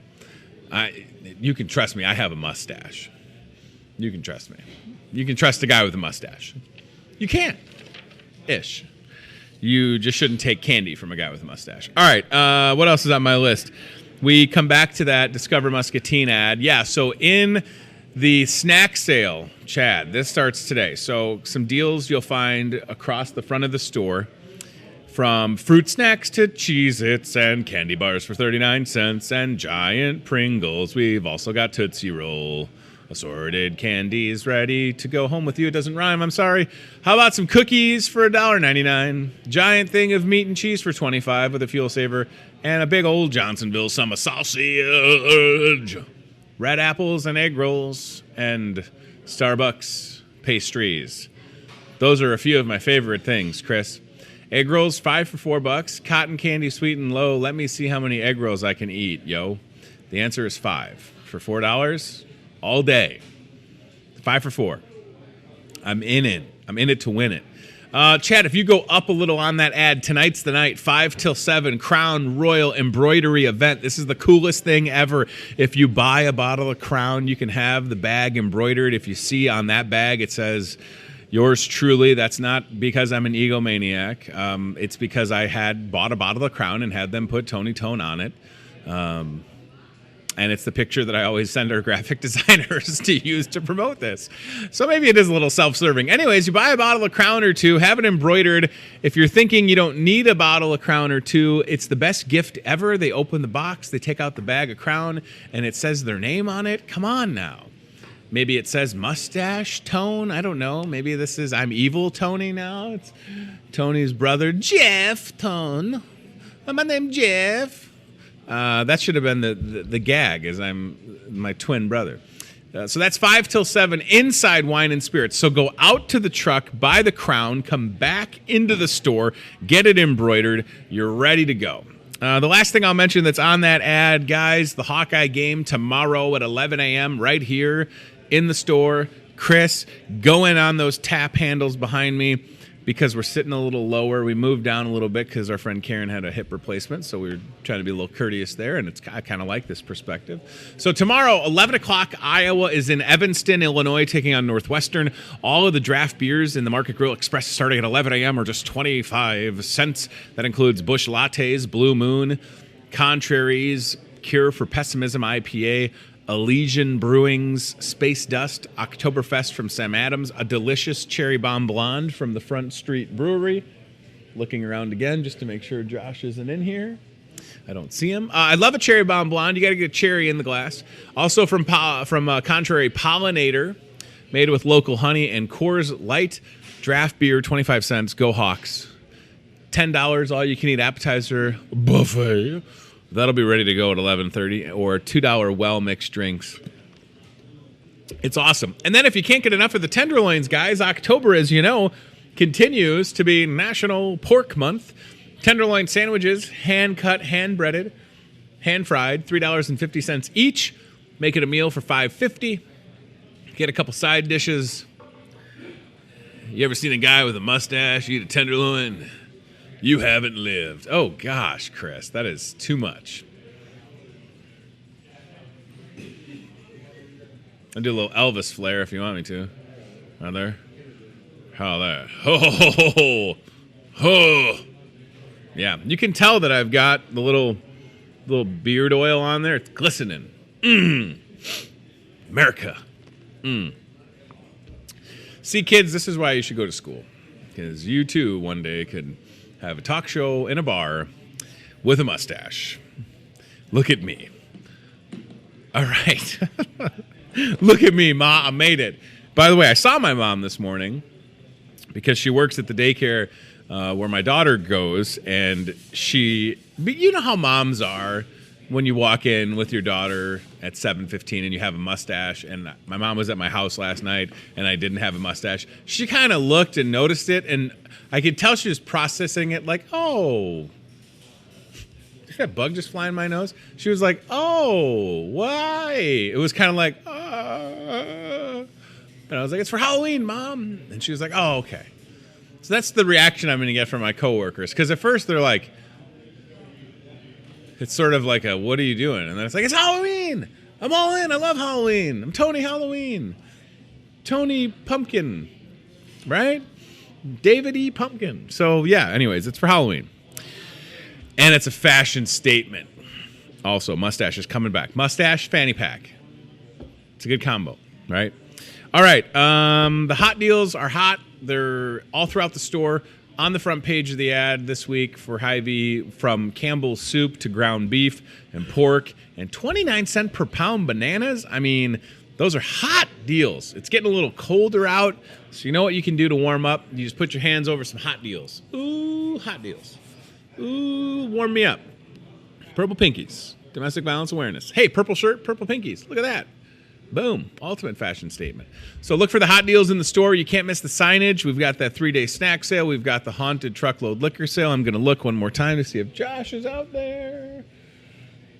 You can trust me, I have a mustache. You can trust me. You can trust a guy with a mustache. You can. Ish. You just shouldn't take candy from a guy with a mustache. All right, what else is on my list? We come back to that Discover Muscatine ad. Yeah, so in the snack sale, Chad, this starts today. So some deals you'll find across the front of the store, from fruit snacks to Cheez-Its and candy bars for 39 cents and giant Pringles. We've also got Tootsie Roll. Assorted candies ready to go home with you. It doesn't rhyme, I'm sorry. How about some cookies for $1.99? Giant thing of meat and cheese for $25 with a fuel saver. And a big old Johnsonville summer sausage. Red apples and egg rolls. And Starbucks pastries. Those are a few of my favorite things, Chris. Egg rolls, 5 for $4. Cotton candy, sweet and low. Let me see how many egg rolls I can eat, yo. The answer is 5 for $4. All day. 5 for $4. I'm in it. I'm in it to win it. Chad, if you go up a little on that ad, tonight's the night, 5 till 7, Crown Royal Embroidery event. This is the coolest thing ever. If you buy a bottle of Crown, you can have the bag embroidered. If you see on that bag, it says, yours truly. That's not because I'm an egomaniac. It's because I bought a bottle of Crown and had them put Tony Tone on it. And it's the picture that I always send our graphic designers to use to promote this. So maybe it is a little self-serving. Anyways, you buy a bottle of Crown or two, have it embroidered. If you're thinking you don't need a bottle of Crown or two, it's the best gift ever. They open the box, they take out the bag of Crown, and it says their name on it. Come on now. Maybe it says Mustache Tone. I don't know. Maybe this is I'm Evil Tony now. It's Tony's brother, Jeff Tone. My name's Jeff. That should have been the gag, as I'm my twin brother. So that's 5 till 7 inside Wine and Spirits. So go out to the truck, buy the Crown, come back into the store, get it embroidered. You're ready to go. The last thing I'll mention that's on that ad, guys, the Hawkeye game tomorrow at 11 a.m. right here in the store. Chris, go in on those tap handles behind me. Because we're sitting a little lower, we moved down a little bit because our friend Karen had a hip replacement, so we were trying to be a little courteous there, and I kind of like this perspective. So tomorrow, 11 o'clock, Iowa is in Evanston, Illinois, taking on Northwestern. All of the draft beers in the Market Grill Express starting at 11 a.m. are just 25 cents. That includes Busch Lattes, Blue Moon, Contraries, Cure for Pessimism IPA, Elysian Brewing's Space Dust, Oktoberfest from Sam Adams, a delicious Cherry Bomb Blonde from the Front Street Brewery. Looking around again just to make sure Josh isn't in here. I don't see him. I love a Cherry Bomb Blonde. You got to get cherry in the glass. Also from Contrary, Pollinator, made with local honey, and Coors Light draft beer, 25 cents. Go Hawks. $10 all you can eat appetizer buffet. That'll be ready to go at 11:30, or $2 well-mixed drinks. It's awesome. And then if you can't get enough of the tenderloins, guys, October, as you know, continues to be National Pork Month. Tenderloin sandwiches, hand-cut, hand-breaded, hand-fried, $3.50 each. Make it a meal for $5.50. Get a couple side dishes. You ever seen a guy with a mustache eat a tenderloin? You haven't lived. Oh, gosh, Chris, that is too much. I'll do a little Elvis flair if you want me to. Are there? How there? Ho, ho, ho, ho, ho. Yeah, you can tell that I've got the little beard oil on there. It's glistening. America. See, kids, this is why you should go to school. Because you, too, one day could have a talk show in a bar with a mustache. Look at me. All right. Look at me, Ma. I made it. By the way, I saw my mom this morning because she works at the daycare where my daughter goes, and you know how moms are when you walk in with your daughter at 7:15 and you have a mustache, and my mom was at my house last night and I didn't have a mustache. She kind of looked and noticed it, and I could tell she was processing it like, oh, did that bug just fly in my nose? She was like, oh, why? It was kind of like, and I was like, it's for Halloween, Mom. And she was like, oh, okay. So that's the reaction I'm going to get from my coworkers, because at first they're like, it's sort of like a, what are you doing? And then it's like, it's Halloween. I'm all in. I love Halloween. I'm Tony Halloween. Tony Pumpkin, right? David E. Pumpkin. So, yeah, anyways, it's for Halloween. And it's a fashion statement. Also, mustache is coming back. Mustache fanny pack. It's a good combo, right? All right. The hot deals are hot. They're all throughout the store. On the front page of the ad this week for Hy-Vee, from Campbell's soup to ground beef and pork, and 29 cents per pound bananas. I mean, those are hot deals. It's getting a little colder out, so you know what you can do to warm up? You just put your hands over some hot deals. Ooh, hot deals. Ooh, warm me up. Purple pinkies. Domestic violence awareness. Hey, purple shirt, purple pinkies. Look at that. Boom. Ultimate fashion statement. So look for the hot deals in the store. You can't miss the signage. We've got that 3-day snack sale. We've got the haunted truckload liquor sale. I'm going to look one more time to see if Josh is out there.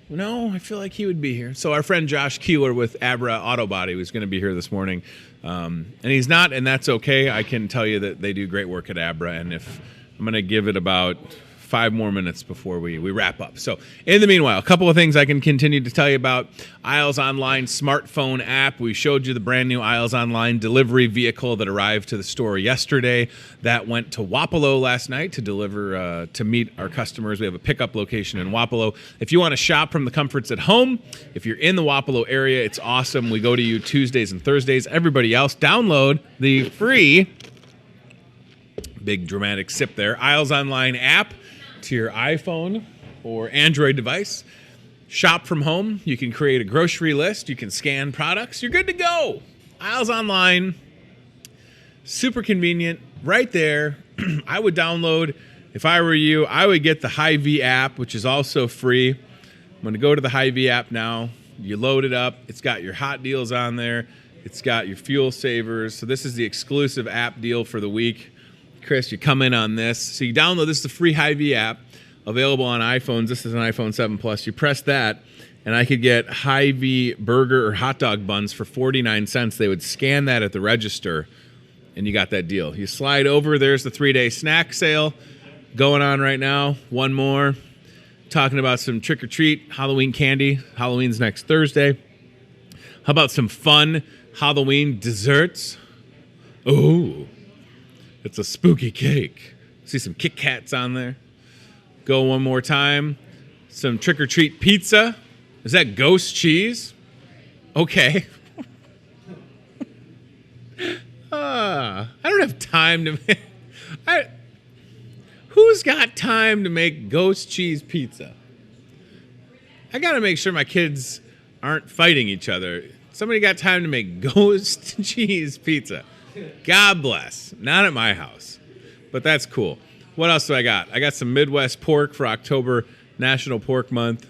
No, I feel like he would be here. So our friend Josh Keeler with Abra Auto Body was going to be here this morning. And he's not, and that's okay. I can tell you that they do great work at Abra. And if I'm going to give it about 5 more minutes before we wrap up. So in the meanwhile, a couple of things I can continue to tell you about. Isles Online smartphone app. We showed you the brand new Isles Online delivery vehicle that arrived to the store yesterday. That went to Wapello last night to deliver, to meet our customers. We have a pickup location in Wapello. If you want to shop from the comforts at home, if you're in the Wapello area, it's awesome. We go to you Tuesdays and Thursdays. Everybody else, download the free, big dramatic sip there, Isles Online app to your iPhone or Android device. Shop from home. You can create a grocery list. You can scan products. You're good to go. Isles Online. Super convenient. Right there. I would download, if I were you, I would get the Hy-Vee app, which is also free. I'm going to go to the Hy-Vee app now. You load it up. It's got your hot deals on there. It's got your fuel savers. So this is the exclusive app deal for the week. Chris, you come in on this. So you download, this is the free Hy-Vee app available on iPhones. This is an iPhone 7 Plus. You press that, and I could get Hy-Vee burger or hot dog buns for 49 cents. They would scan that at the register, and you got that deal. You slide over, there's the 3-day snack sale going on right now. One more. Talking about some trick-or-treat Halloween candy. Halloween's next Thursday. How about some fun Halloween desserts? Ooh. It's a spooky cake. See some Kit Kats on there. Go one more time. Some trick-or-treat pizza. Is that ghost cheese? Okay. I don't have time to make... Who's got time to make ghost cheese pizza? I got to make sure my kids aren't fighting each other. Somebody got time to make ghost cheese pizza. God bless. Not at my house. But that's cool. What else do I got? I got some Midwest pork for October, National Pork Month,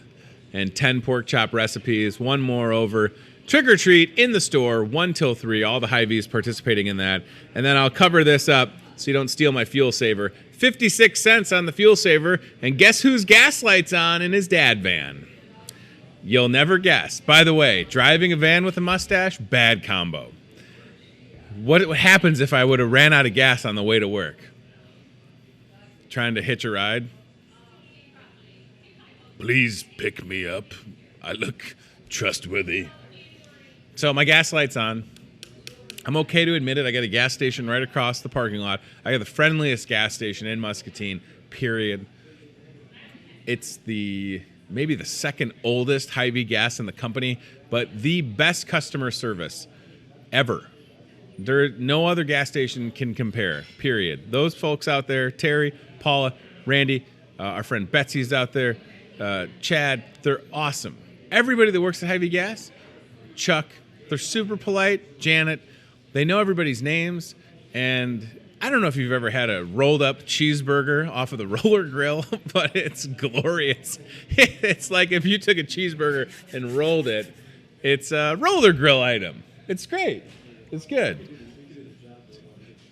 and 10 pork chop recipes. One more over. Trick or treat in the store, 1 till 3. All the Hy-Vees participating in that. And then I'll cover this up so you don't steal my fuel saver. 56 cents on the fuel saver. And guess whose gas light's on in his dad van? You'll never guess. By the way, driving a van with a mustache, bad combo. What happens if I would have ran out of gas on the way to work? Trying to hitch a ride? Please pick me up. I look trustworthy. So my gas light's on. I'm okay to admit it. I got a gas station right across the parking lot. I got the friendliest gas station in Muscatine, period. It's maybe the second oldest Hy-Vee gas in the company, but the best customer service ever. No other gas station can compare, period. Those folks out there, Terry, Paula, Randy, Our friend Betsy's out there. Chad, they're awesome. Everybody that works at Hy-Vee Gas, Chuck, they're super polite. Janet, they know everybody's names. And I don't know if you've ever had a rolled up cheeseburger off of the roller grill, but it's glorious. It's like if you took a cheeseburger and rolled it, it's a roller grill item. It's great. It's good.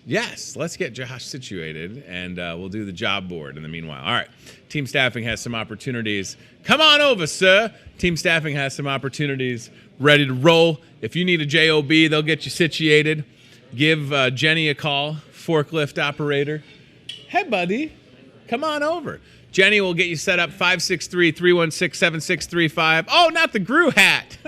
Yes, let's get Josh situated, and we'll do the job board in the meanwhile. All right, team staffing has some opportunities. Come on over, sir. Team staffing has some opportunities ready to roll. If you need a JOB, they'll get you situated. Give Jenny a call, forklift operator. Hey, buddy, come on over. Jenny will get you set up, 563-316-7635. Oh, not the Gru hat.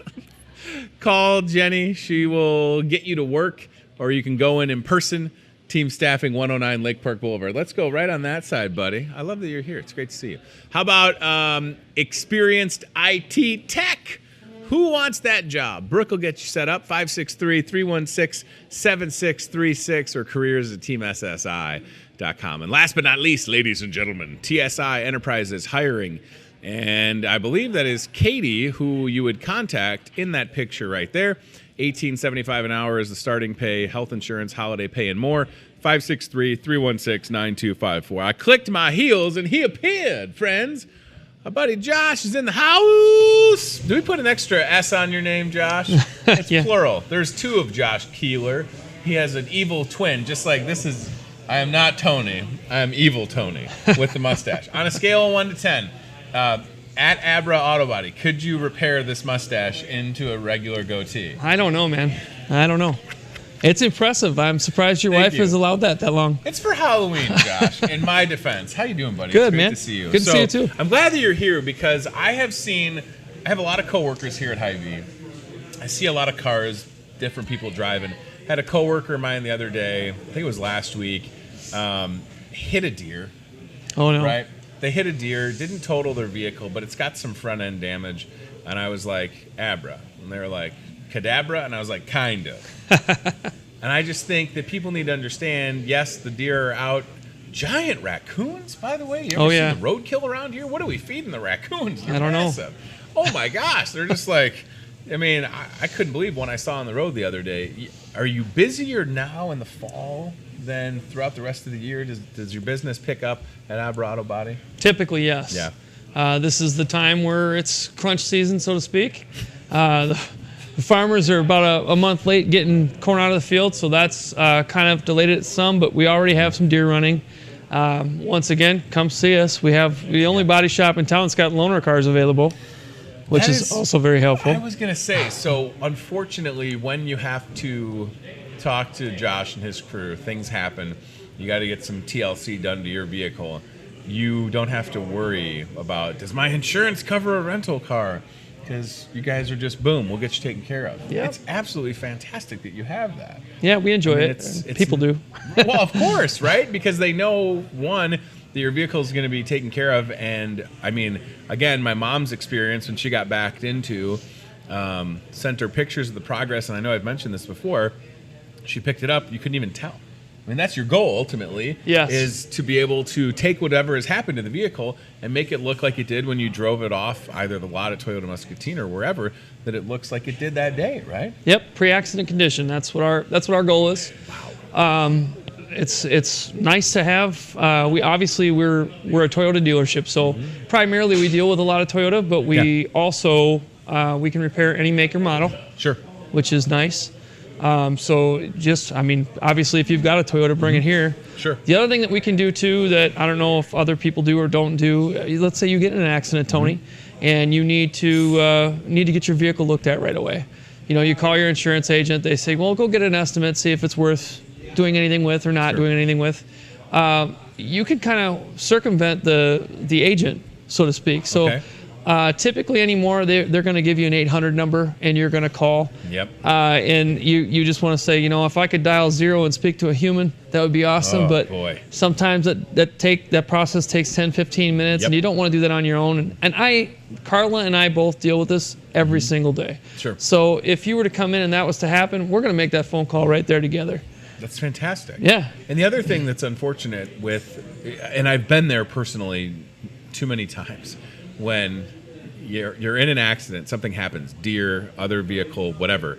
Call Jenny. She will get you to work, or you can go in person. Team staffing, 109 Lake Park Boulevard. Let's go right on that side, buddy. I love that you're here. It's great to see you. How about experienced IT tech? Who wants that job? Brooke will get you set up, 563-316-7636 or careers@teamssi.com. And last but not least, ladies and gentlemen, TSI Enterprises hiring. And I believe that is Katie, who you would contact in that picture right there. $18.75 an hour is the starting pay, health insurance, holiday pay, and more. 563-316-9254. I clicked my heels, and he appeared, friends. Our buddy Josh is in the house. Do we put an extra S on your name, Josh? It's Yeah. plural. There's two of Josh Keeler. He has an evil twin, just like this is. I am not Tony. I am evil Tony with the mustache. On a scale of 1 to 10, at Abra Auto Body, could you repair this mustache into a regular goatee? I don't know, man. I don't know. It's impressive. I'm surprised your Thank wife you. has allowed that long. It's for Halloween, Josh. In my defense, how you doing, buddy? Good, it's great man. to see you. Good to see you, too. I'm glad that you're here because I have a lot of coworkers here at Hy-Vee. I see a lot of cars, different people driving. Had a coworker of mine the other day, I think it was last week, hit a deer. Oh, no. Right? They hit a deer, didn't total their vehicle, but it's got some front end damage. And I was like, Abra. And they were like, Cadabra? And I was like, kind of. And I just think that people need to understand, yes, the deer are out. Giant raccoons, by the way. You ever yeah. see the roadkill around here? What are we feeding the raccoons? They're I don't know. massive. Oh, my gosh. They're just like, I mean, I couldn't believe one I saw on the road the other day. Are you busier now in the fall than throughout the rest of the year? Does your business pick up at Abra Auto Body? Typically, yes. Yeah. This is the time where it's crunch season, so to speak. The farmers are about a month late getting corn out of the field, so that's kind of delayed it some, but we already have some deer running. Once again, come see us. We have the only body shop in town that's got loaner cars available, which is also very helpful. I was going to say, so unfortunately, when you have to talk to Josh and his crew, things happen. You got to get some TLC done to your vehicle. You don't have to worry about, does my insurance cover a rental car? Because you guys are just, boom, we'll get you taken care of. Yep. It's absolutely fantastic that you have that. Yeah, we enjoy it. It's People do. Well, of course, right? Because they know, one, that your vehicle is going to be taken care of. And, I mean, again, my mom's experience when she got backed into, sent her pictures of the progress. And I know I've mentioned this before. She picked it up. You couldn't even tell. I mean, that's your goal, ultimately, Yes. is to be able to take whatever has happened to the vehicle and make it look like it did when you drove it off either the lot at Toyota Muscatine or wherever, that it looks like it did that day, right? Yep, pre-accident condition. That's what our goal is. Wow. It's nice to have. We're a Toyota dealership, so primarily we deal with a lot of Toyota, but we also we can repair any make or model, Sure. which is nice. Obviously, if you've got a Toyota, bring it here. Sure. The other thing that we can do too, that I don't know if other people do or don't do, let's say you get in an accident, Tony, and you need to get your vehicle looked at right away. You know, you call your insurance agent. They say, well, go get an estimate, see if it's worth doing anything with or not doing anything with. You can kind of circumvent the agent, so to speak. So. Okay. Typically anymore, they're going to give you an 800 number, and you're going to call. Yep. And you just want to say, you know, if I could dial 0 and speak to a human, that would be awesome. Oh, but boy. sometimes that process takes 10, 15 minutes, and you don't want to do that on your own. And Carla and I both deal with this every single day. Sure. So if you were to come in and that was to happen, we're going to make that phone call right there together. That's fantastic. Yeah. And the other thing that's unfortunate with, and I've been there personally too many times when you're in an accident, something happens, deer, other vehicle, whatever,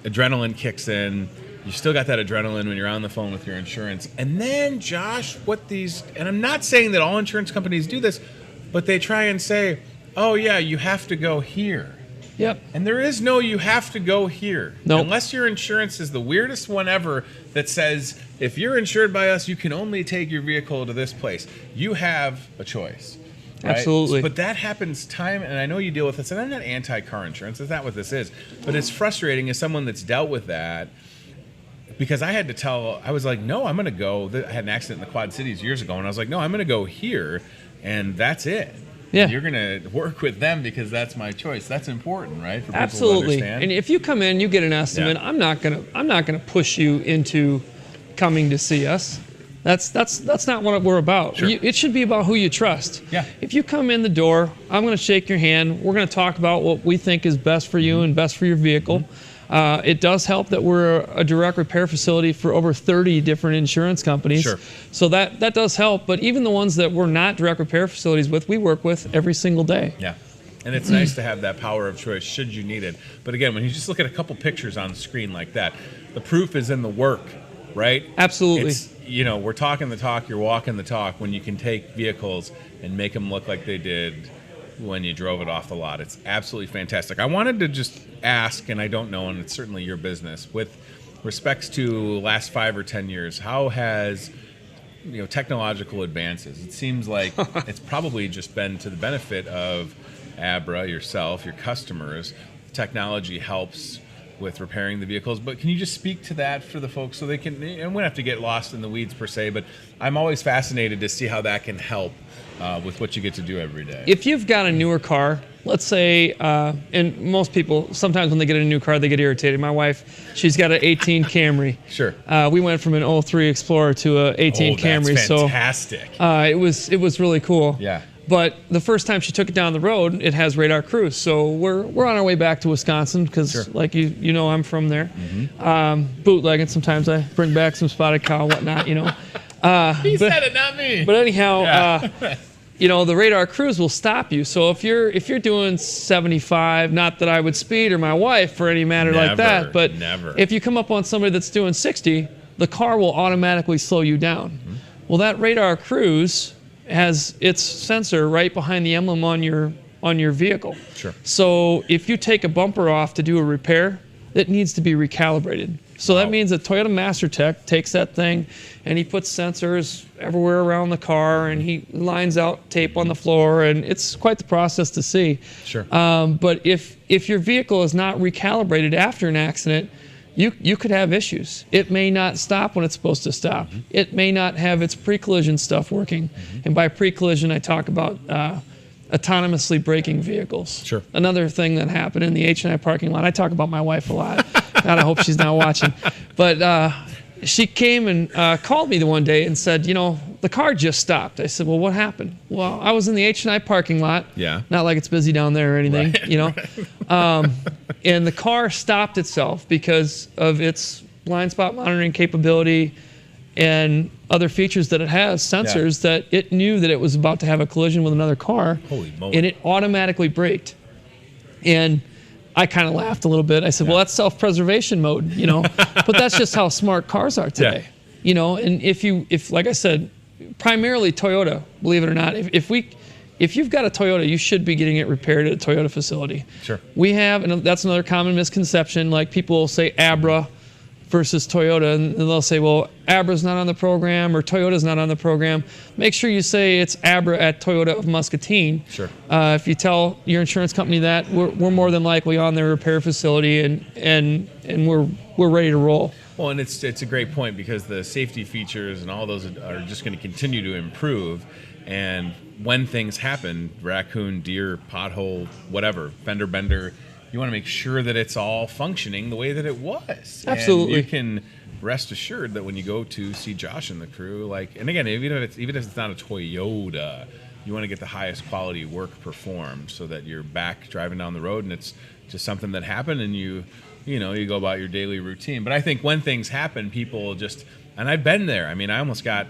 adrenaline kicks in. You still got that adrenaline when you're on the phone with your insurance. And then, Josh, and I'm not saying that all insurance companies do this, but they try and say, oh, yeah, you have to go here. Yep. And there is no you have to go here. Nope. Unless your insurance is the weirdest one ever that says, if you're insured by us, you can only take your vehicle to this place. You have a choice. Right? Absolutely. But that happens time, and I know you deal with this, and I'm not anti-car insurance. That's not what this is. But it's frustrating as someone that's dealt with that, because I was like, no, I'm going to go. I had an accident in the Quad Cities years ago, and I was like, no, I'm going to go here, and that's it. Yeah. You're going to work with them because that's my choice. That's important, right? For people Absolutely. to understand. And if you come in, you get an estimate. Yeah. I'm not gonna push you into coming to see us. That's not what we're about. Sure. It should be about who you trust. Yeah. If you come in the door, I'm going to shake your hand. We're going to talk about what we think is best for you and best for your vehicle. It does help that we're a direct repair facility for over 30 different insurance companies. Sure. So that does help. But even the ones that we're not direct repair facilities with, we work with every single day. Yeah. And it's nice to have that power of choice should you need it. But again, when you just look at a couple pictures on the screen like that, the proof is in the work, right? Absolutely. We're talking the talk, you're walking the talk when you can take vehicles and make them look like they did when you drove it off the lot. It's absolutely fantastic. I wanted to just ask, and I don't know, and it's certainly your business, with respects to last 5 or 10 years, how has technological advances? It seems like it's probably just been to the benefit of Abra, yourself, your customers. Technology helps with repairing the vehicles, but can you just speak to that for the folks so they can, and we don't have to get lost in the weeds per se, but I'm always fascinated to see how that can help with what you get to do every day. If you've got a newer car, let's say, and most people, sometimes when they get a new car, they get irritated. My wife, she's got an 18 Camry. Sure. We went from an 03 Explorer to an 18 Camry. That's fantastic. So it was really cool. Yeah. But the first time she took it down the road, it has radar cruise. So we're on our way back to Wisconsin because, Sure. like you know, I'm from there. Bootlegging. Sometimes I bring back some spotted cow, whatnot. He said it, not me. But anyhow, the radar cruise will stop you. So if you're doing 75, not that I would speed or my wife for any matter like that, but if you come up on somebody that's doing 60, the car will automatically slow you down. Well, that radar cruise has its sensor right behind the emblem on your vehicle. Sure. So if you take a bumper off to do a repair, it needs to be recalibrated. So that means that Toyota MasterTech takes that thing and he puts sensors everywhere around the car and he lines out tape on the floor, and it's quite the process to see. Sure. But if your vehicle is not recalibrated after an accident, you could have issues. It may not stop when it's supposed to stop. It may not have its pre-collision stuff working. And by pre-collision, I talk about autonomously braking vehicles. Sure. Another thing that happened in the H&I parking lot, I talk about my wife a lot. God, I hope she's not watching. But she came and called me the one day and said, the car just stopped. I said, well, what happened? Well, I was in the H&I parking lot. Yeah. Not like it's busy down there or anything, Right. And the car stopped itself because of its blind spot monitoring capability and other features that it has, sensors that it knew that it was about to have a collision with another car. Holy moly. And it automatically braked. And I kind of laughed a little bit. I said, well, that's self-preservation mode, but that's just how smart cars are today. And if like I said, primarily Toyota, believe it or not, if you've got a Toyota, you should be getting it repaired at a Toyota facility. Sure. We have, and that's another common misconception, like people will say Abra versus Toyota, and they'll say, well, Abra's not on the program or Toyota's not on the program. Make sure you say it's Abra at Toyota of Muscatine. Sure. If you tell your insurance company that, we're more than likely on their repair facility, and we're ready to roll. Well, and it's a great point because the safety features and all those are just going to continue to improve. And when things happen, raccoon, deer, pothole, whatever, fender bender, you want to make sure that it's all functioning the way that it was. Absolutely. And you can rest assured that when you go to see Josh and the crew, and again, even if it's not a Toyota, you want to get the highest quality work performed so that you're back driving down the road and it's just something that happened and you go about your daily routine. But I think when things happen, people just, And I've been there. I mean, I almost got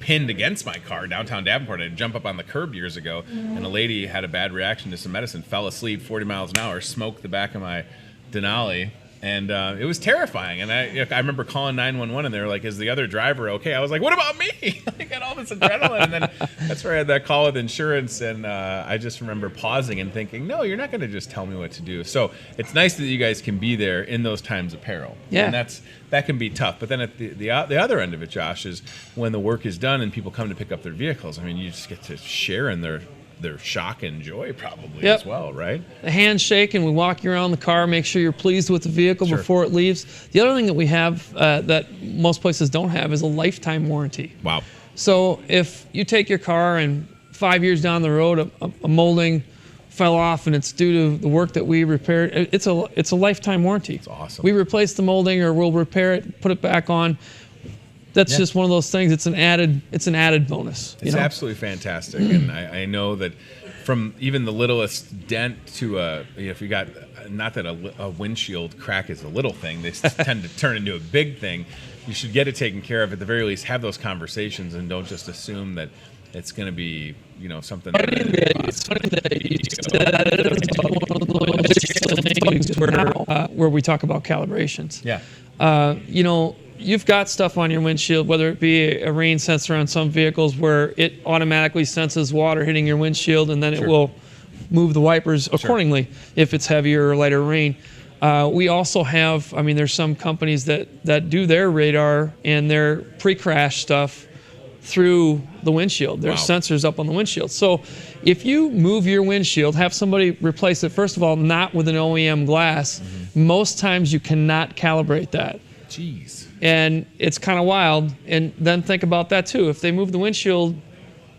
pinned against my car downtown Davenport. I had to jump up on the curb years ago, and a lady had a bad reaction to some medicine, fell asleep 40 miles an hour, smoked the back of my Denali. And it was terrifying. And I remember calling 911, and they were like, "Is the other driver okay?" I was like, "What about me?" I got all this adrenaline. And then that's where I had that call with insurance. And I just remember pausing and thinking, no, you're not going to just tell me what to do. So it's nice that you guys can be there in those times of peril. Yeah. And that can be tough. But then at the other end of it, Josh, is when the work is done and people come to pick up their vehicles. I mean, you just get to share in their shock and joy probably as well, right? The handshake, and we walk you around the car, make sure you're pleased with the vehicle before it leaves. The other thing that we have that most places don't have is a lifetime warranty. Wow. So if you take your car and 5 years down the road, a molding fell off and it's due to the work that we repaired, it's a lifetime warranty. That's awesome. We replace the molding, or we'll repair it, put it back on. That's just one of those things. It's an added bonus. It's absolutely fantastic, and I know that from even the littlest dent to if you got, not that a windshield crack is a little thing, they tend to turn into a big thing. You should get it taken care of. At the very least, have those conversations and don't just assume that it's going to be something. It's funny that you said where we talk about calibrations. Yeah. You've got stuff on your windshield, whether it be a rain sensor on some vehicles where it automatically senses water hitting your windshield, and then it will move the wipers accordingly if it's heavier or lighter rain. We also have, there's some companies that do their radar and their pre-crash stuff through the windshield. There's sensors up on the windshield. So if you move your windshield, have somebody replace it, first of all, not with an OEM glass. Most times you cannot calibrate that. Jeez. And it's kind of wild. And then think about that too. If they move the windshield,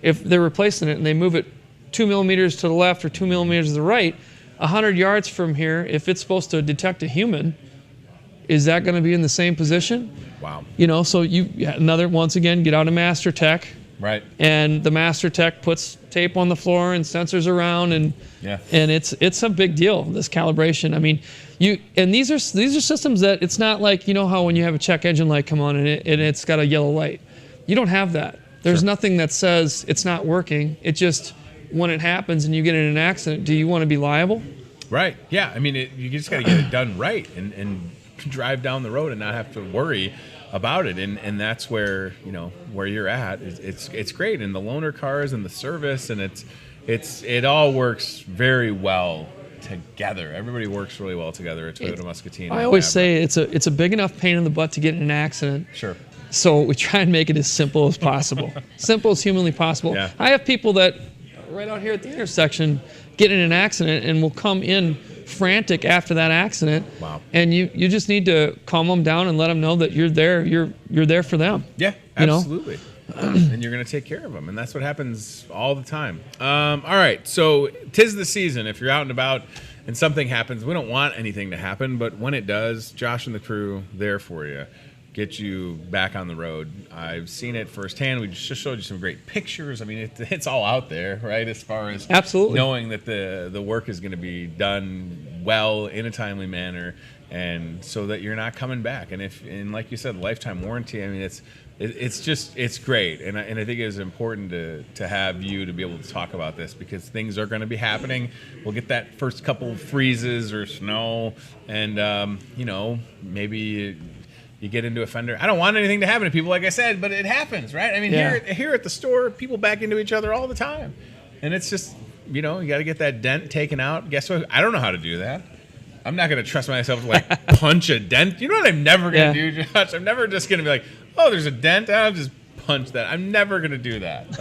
if they're replacing it and they move it 2 millimeters to the left or 2 millimeters to the right, 100 yards from here, if it's supposed to detect a human, is that going to be in the same position? Wow. So once again, get out a Master Tech. Right. And the Master Tech puts tape on the floor and sensors around, and it's a big deal, this calibration. These are systems that it's not like, how when you have a check engine light come on and it's got a yellow light. You don't have that. There's nothing that says it's not working. It just, when it happens and you get in an accident, do you want to be liable? Right. Yeah. You just got to get it done right and drive down the road and not have to worry about it, and that's where where you're at. It's great, and the loaner cars and the service, and it all works very well together. Everybody works really well together at Toyota Muscatine. I always say it's a big enough pain in the butt to get in an accident. Sure. So we try and make it as simple as possible, simple as humanly possible. Yeah. I have people that right out here at the intersection get in an accident and will come in frantic after that accident. Wow. And you just need to calm them down and let them know that you're there. You're there for them. Yeah, absolutely. And you're going to take care of them, and that's what happens all the time. All right, so 'tis the season. If you're out and about and something happens, we don't want anything to happen, but when it does, Josh and the crew there for you, get you back on the road. I've seen it firsthand. We just showed you some great pictures. It's all out there, right? As far as knowing that the work is going to be done well in a timely manner, and so that you're not coming back. And like you said, lifetime warranty. It's great, and I think it is important to have you to be able to talk about this, because things are going to be happening. We'll get that first couple of freezes or snow, and maybe you get into a fender. I don't want anything to happen to people, like I said, but it happens, right? Here at the store, people back into each other all the time, and it's just you got to get that dent taken out. Guess what? I don't know how to do that. I'm not going to trust myself to punch a dent. You know what I'm never going to do, Josh? I'm never just going to be like, oh, there's a dent. I'll just punch that. I'm never going to do that.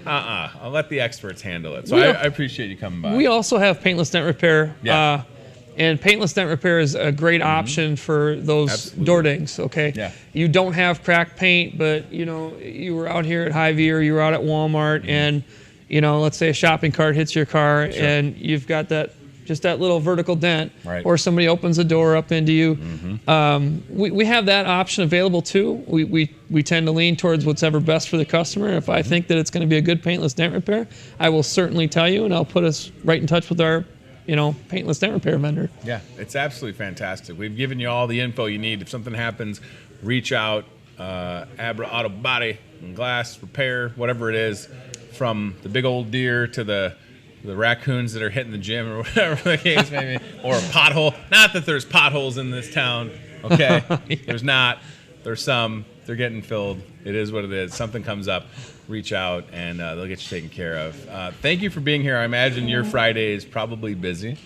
I'll let the experts handle it. So I appreciate you coming by. We also have paintless dent repair. Yeah. And paintless dent repair is a great option for those door dings, okay? Yeah. You don't have cracked paint, but, you were out here at Hy-Vee or you were out at Walmart and, let's say a shopping cart hits your car and you've got that little vertical dent, right, or somebody opens a door up into you. We have that option available too. We tend to lean towards what's ever best for the customer. If I think that it's going to be a good paintless dent repair, I will certainly tell you, and I'll put us right in touch with our paintless dent repair vendor. Yeah, it's absolutely fantastic. We've given you all the info you need. If something happens, reach out. Abra Auto Body and Glass Repair, whatever it is, from the big old deer to the raccoons that are hitting the gym or whatever the case may be, or a pothole. Not that there's potholes in this town, okay? Yeah. There's not. There's some. They're getting filled. It is what it is. Something comes up, reach out, and they'll get you taken care of. Thank you for being here. I imagine your Friday is probably busy.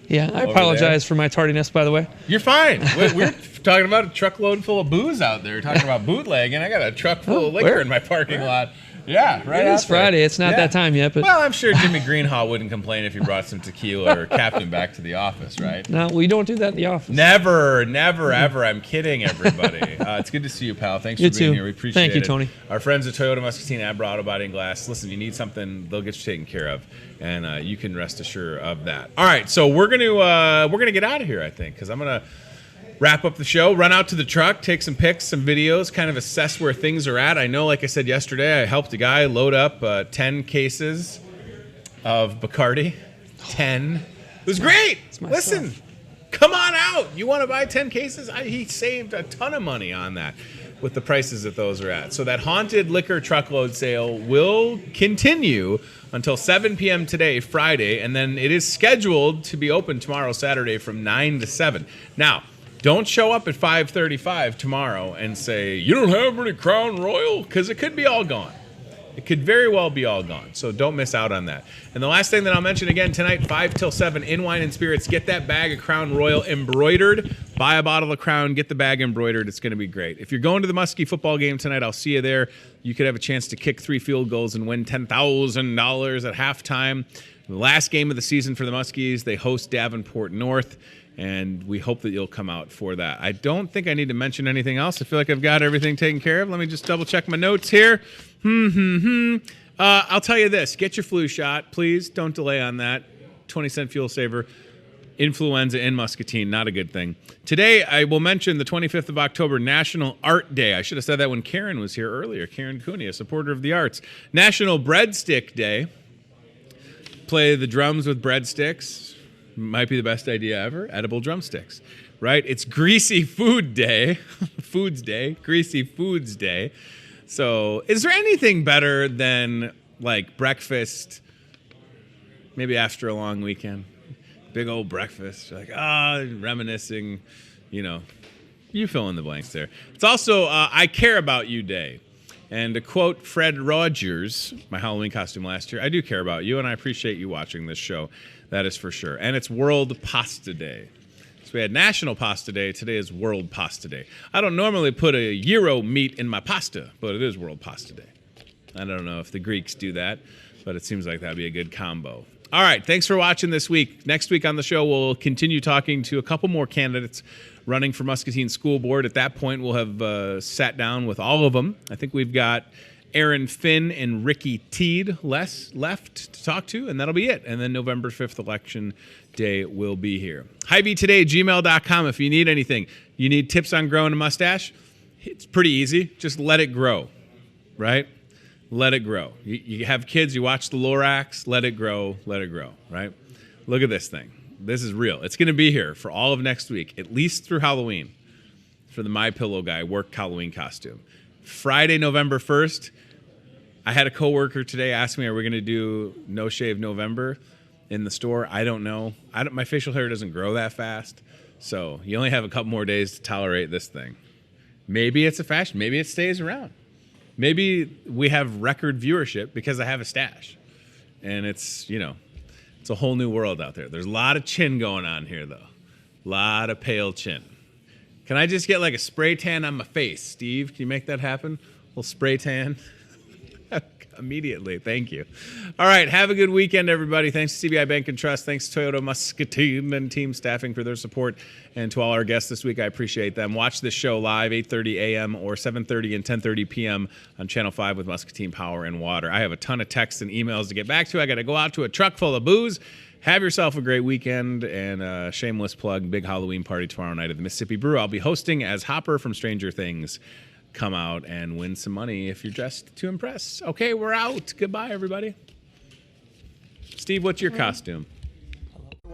Yeah, I apologize for my tardiness, by the way. You're fine. We're talking about a truckload full of booze out there. We're talking about bootleg, and I got a truck full of liquor in my parking lot. Yeah, right. It is Friday. It's not that time yet. But well, I'm sure Jimmy Greenhaw wouldn't complain if you brought some tequila or Captain back to the office, right? No, we don't do that in the office. Never, ever. I'm kidding, everybody. It's good to see you, pal. Thanks for being here. We appreciate it. Thank you, Tony. Our friends at Toyota Muscatine, Abra Auto Body and Glass. Listen, you need something, they'll get you taken care of, and you can rest assured of that. All right, so we're gonna get out of here, I think, because I'm gonna wrap up the show, run out to the truck, take some pics, some videos, kind of assess where things are at. I know, like I said yesterday, I helped a guy load up 10 cases of Bacardi. 10. It was great. Listen, come on out. You want to buy 10 cases? He saved a ton of money on that with the prices that those are at. So that haunted liquor truckload sale will continue until 7 p.m. today, Friday, and then it is scheduled to be open tomorrow, Saturday, from 9 to 7. Now, don't show up at 5:35 tomorrow and say, you don't have any Crown Royal, because it could be all gone. It could very well be all gone, so don't miss out on that. And the last thing that I'll mention again tonight, 5 till 7, in Wine and Spirits. Get that bag of Crown Royal embroidered. Buy a bottle of Crown, get the bag embroidered. It's going to be great. If you're going to the Muskie football game tonight, I'll see you there. You could have a chance to kick 3 field goals and win $10,000 at halftime. The last game of the season for the Muskies, they host Davenport North. And we hope that you'll come out for that. I don't think I need to mention anything else. I feel like I've got everything taken care of. Let me just double check my notes here. I'll tell you this. Get your flu shot. Please don't delay on that. 20-cent fuel saver. Influenza in Muscatine, not a good thing. Today, I will mention the 25th of October, National Art Day. I should have said that when Karen was here earlier. Karen Cooney, a supporter of the arts. National Breadstick Day. Play the drums with breadsticks. Might be the best idea ever. Edible drumsticks, right? It's Greasy Food Day. Foods Day. Greasy Foods Day. So is there anything better than like breakfast, maybe after a long weekend? Big old breakfast. Like, reminiscing, you fill in the blanks there. It's also I Care About You Day. And to quote Fred Rogers, my Halloween costume last year, I do care about you, and I appreciate you watching this show. That is for sure. And it's World Pasta Day. So we had National Pasta Day. Today is World Pasta Day. I don't normally put a gyro meat in my pasta, but it is World Pasta Day. I don't know if the Greeks do that, but it seems like that'd be a good combo. All right, thanks for watching this week. Next week on the show, we'll continue talking to a couple more candidates running for Muscatine School Board. At that point, we'll have sat down with all of them. I think we've got Aaron Finn and Ricky Teed left to talk to, and that'll be it. And then November 5th, Election Day, will be here. Hy-Vee today, gmail.com. If you need anything, you need tips on growing a mustache, it's pretty easy. Just let it grow, right? Let it grow. You have kids, you watch the Lorax, let it grow, right? Look at this thing. This is real. It's going to be here for all of next week, at least through Halloween, for the My Pillow guy work Halloween costume. Friday, November 1st, I had a coworker today ask me, are we going to do No Shave November in the store? I don't know. My facial hair doesn't grow that fast, so you only have a couple more days to tolerate this thing. Maybe it's a fashion. Maybe it stays around. Maybe we have record viewership because I have a stash. And it's a whole new world out there. There's a lot of chin going on here, though. A lot of pale chin. Can I just get like a spray tan on my face? Steve, can you make that happen? A little spray tan? Immediately. Thank you. All right. Have a good weekend, everybody. Thanks to CBI Bank and Trust. Thanks to Toyota Muscatine and team staffing for their support. And to all our guests this week, I appreciate them. Watch this show live, 8:30 a.m. or 7:30 and 10:30 p.m. on Channel 5 with Muscatine Power and Water. I have a ton of texts and emails to get back to. I got to go out to a truck full of booze. Have yourself a great weekend, and a shameless plug, big Halloween party tomorrow night at the Mississippi Brew. I'll be hosting as Hopper from Stranger Things. Come out and win some money if you're dressed to impress. Okay, we're out. Goodbye, everybody. Steve, what's your costume?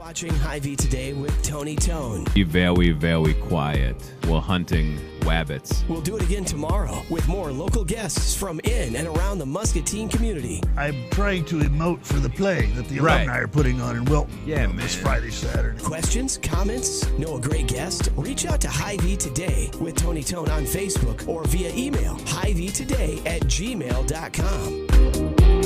Watching Hy-Vee Today with Tony Tone. Be very, very quiet. We're hunting rabbits. We'll do it again tomorrow with more local guests from in and around the Muscatine community. I'm trying to emote for the play that the Right. alumni are putting on in Wilton. Yeah, This man. Friday, Saturday. Questions, comments, know a great guest? Reach out to Hy-Vee Today with Tony Tone on Facebook or via email, hyveetoday@gmail.com.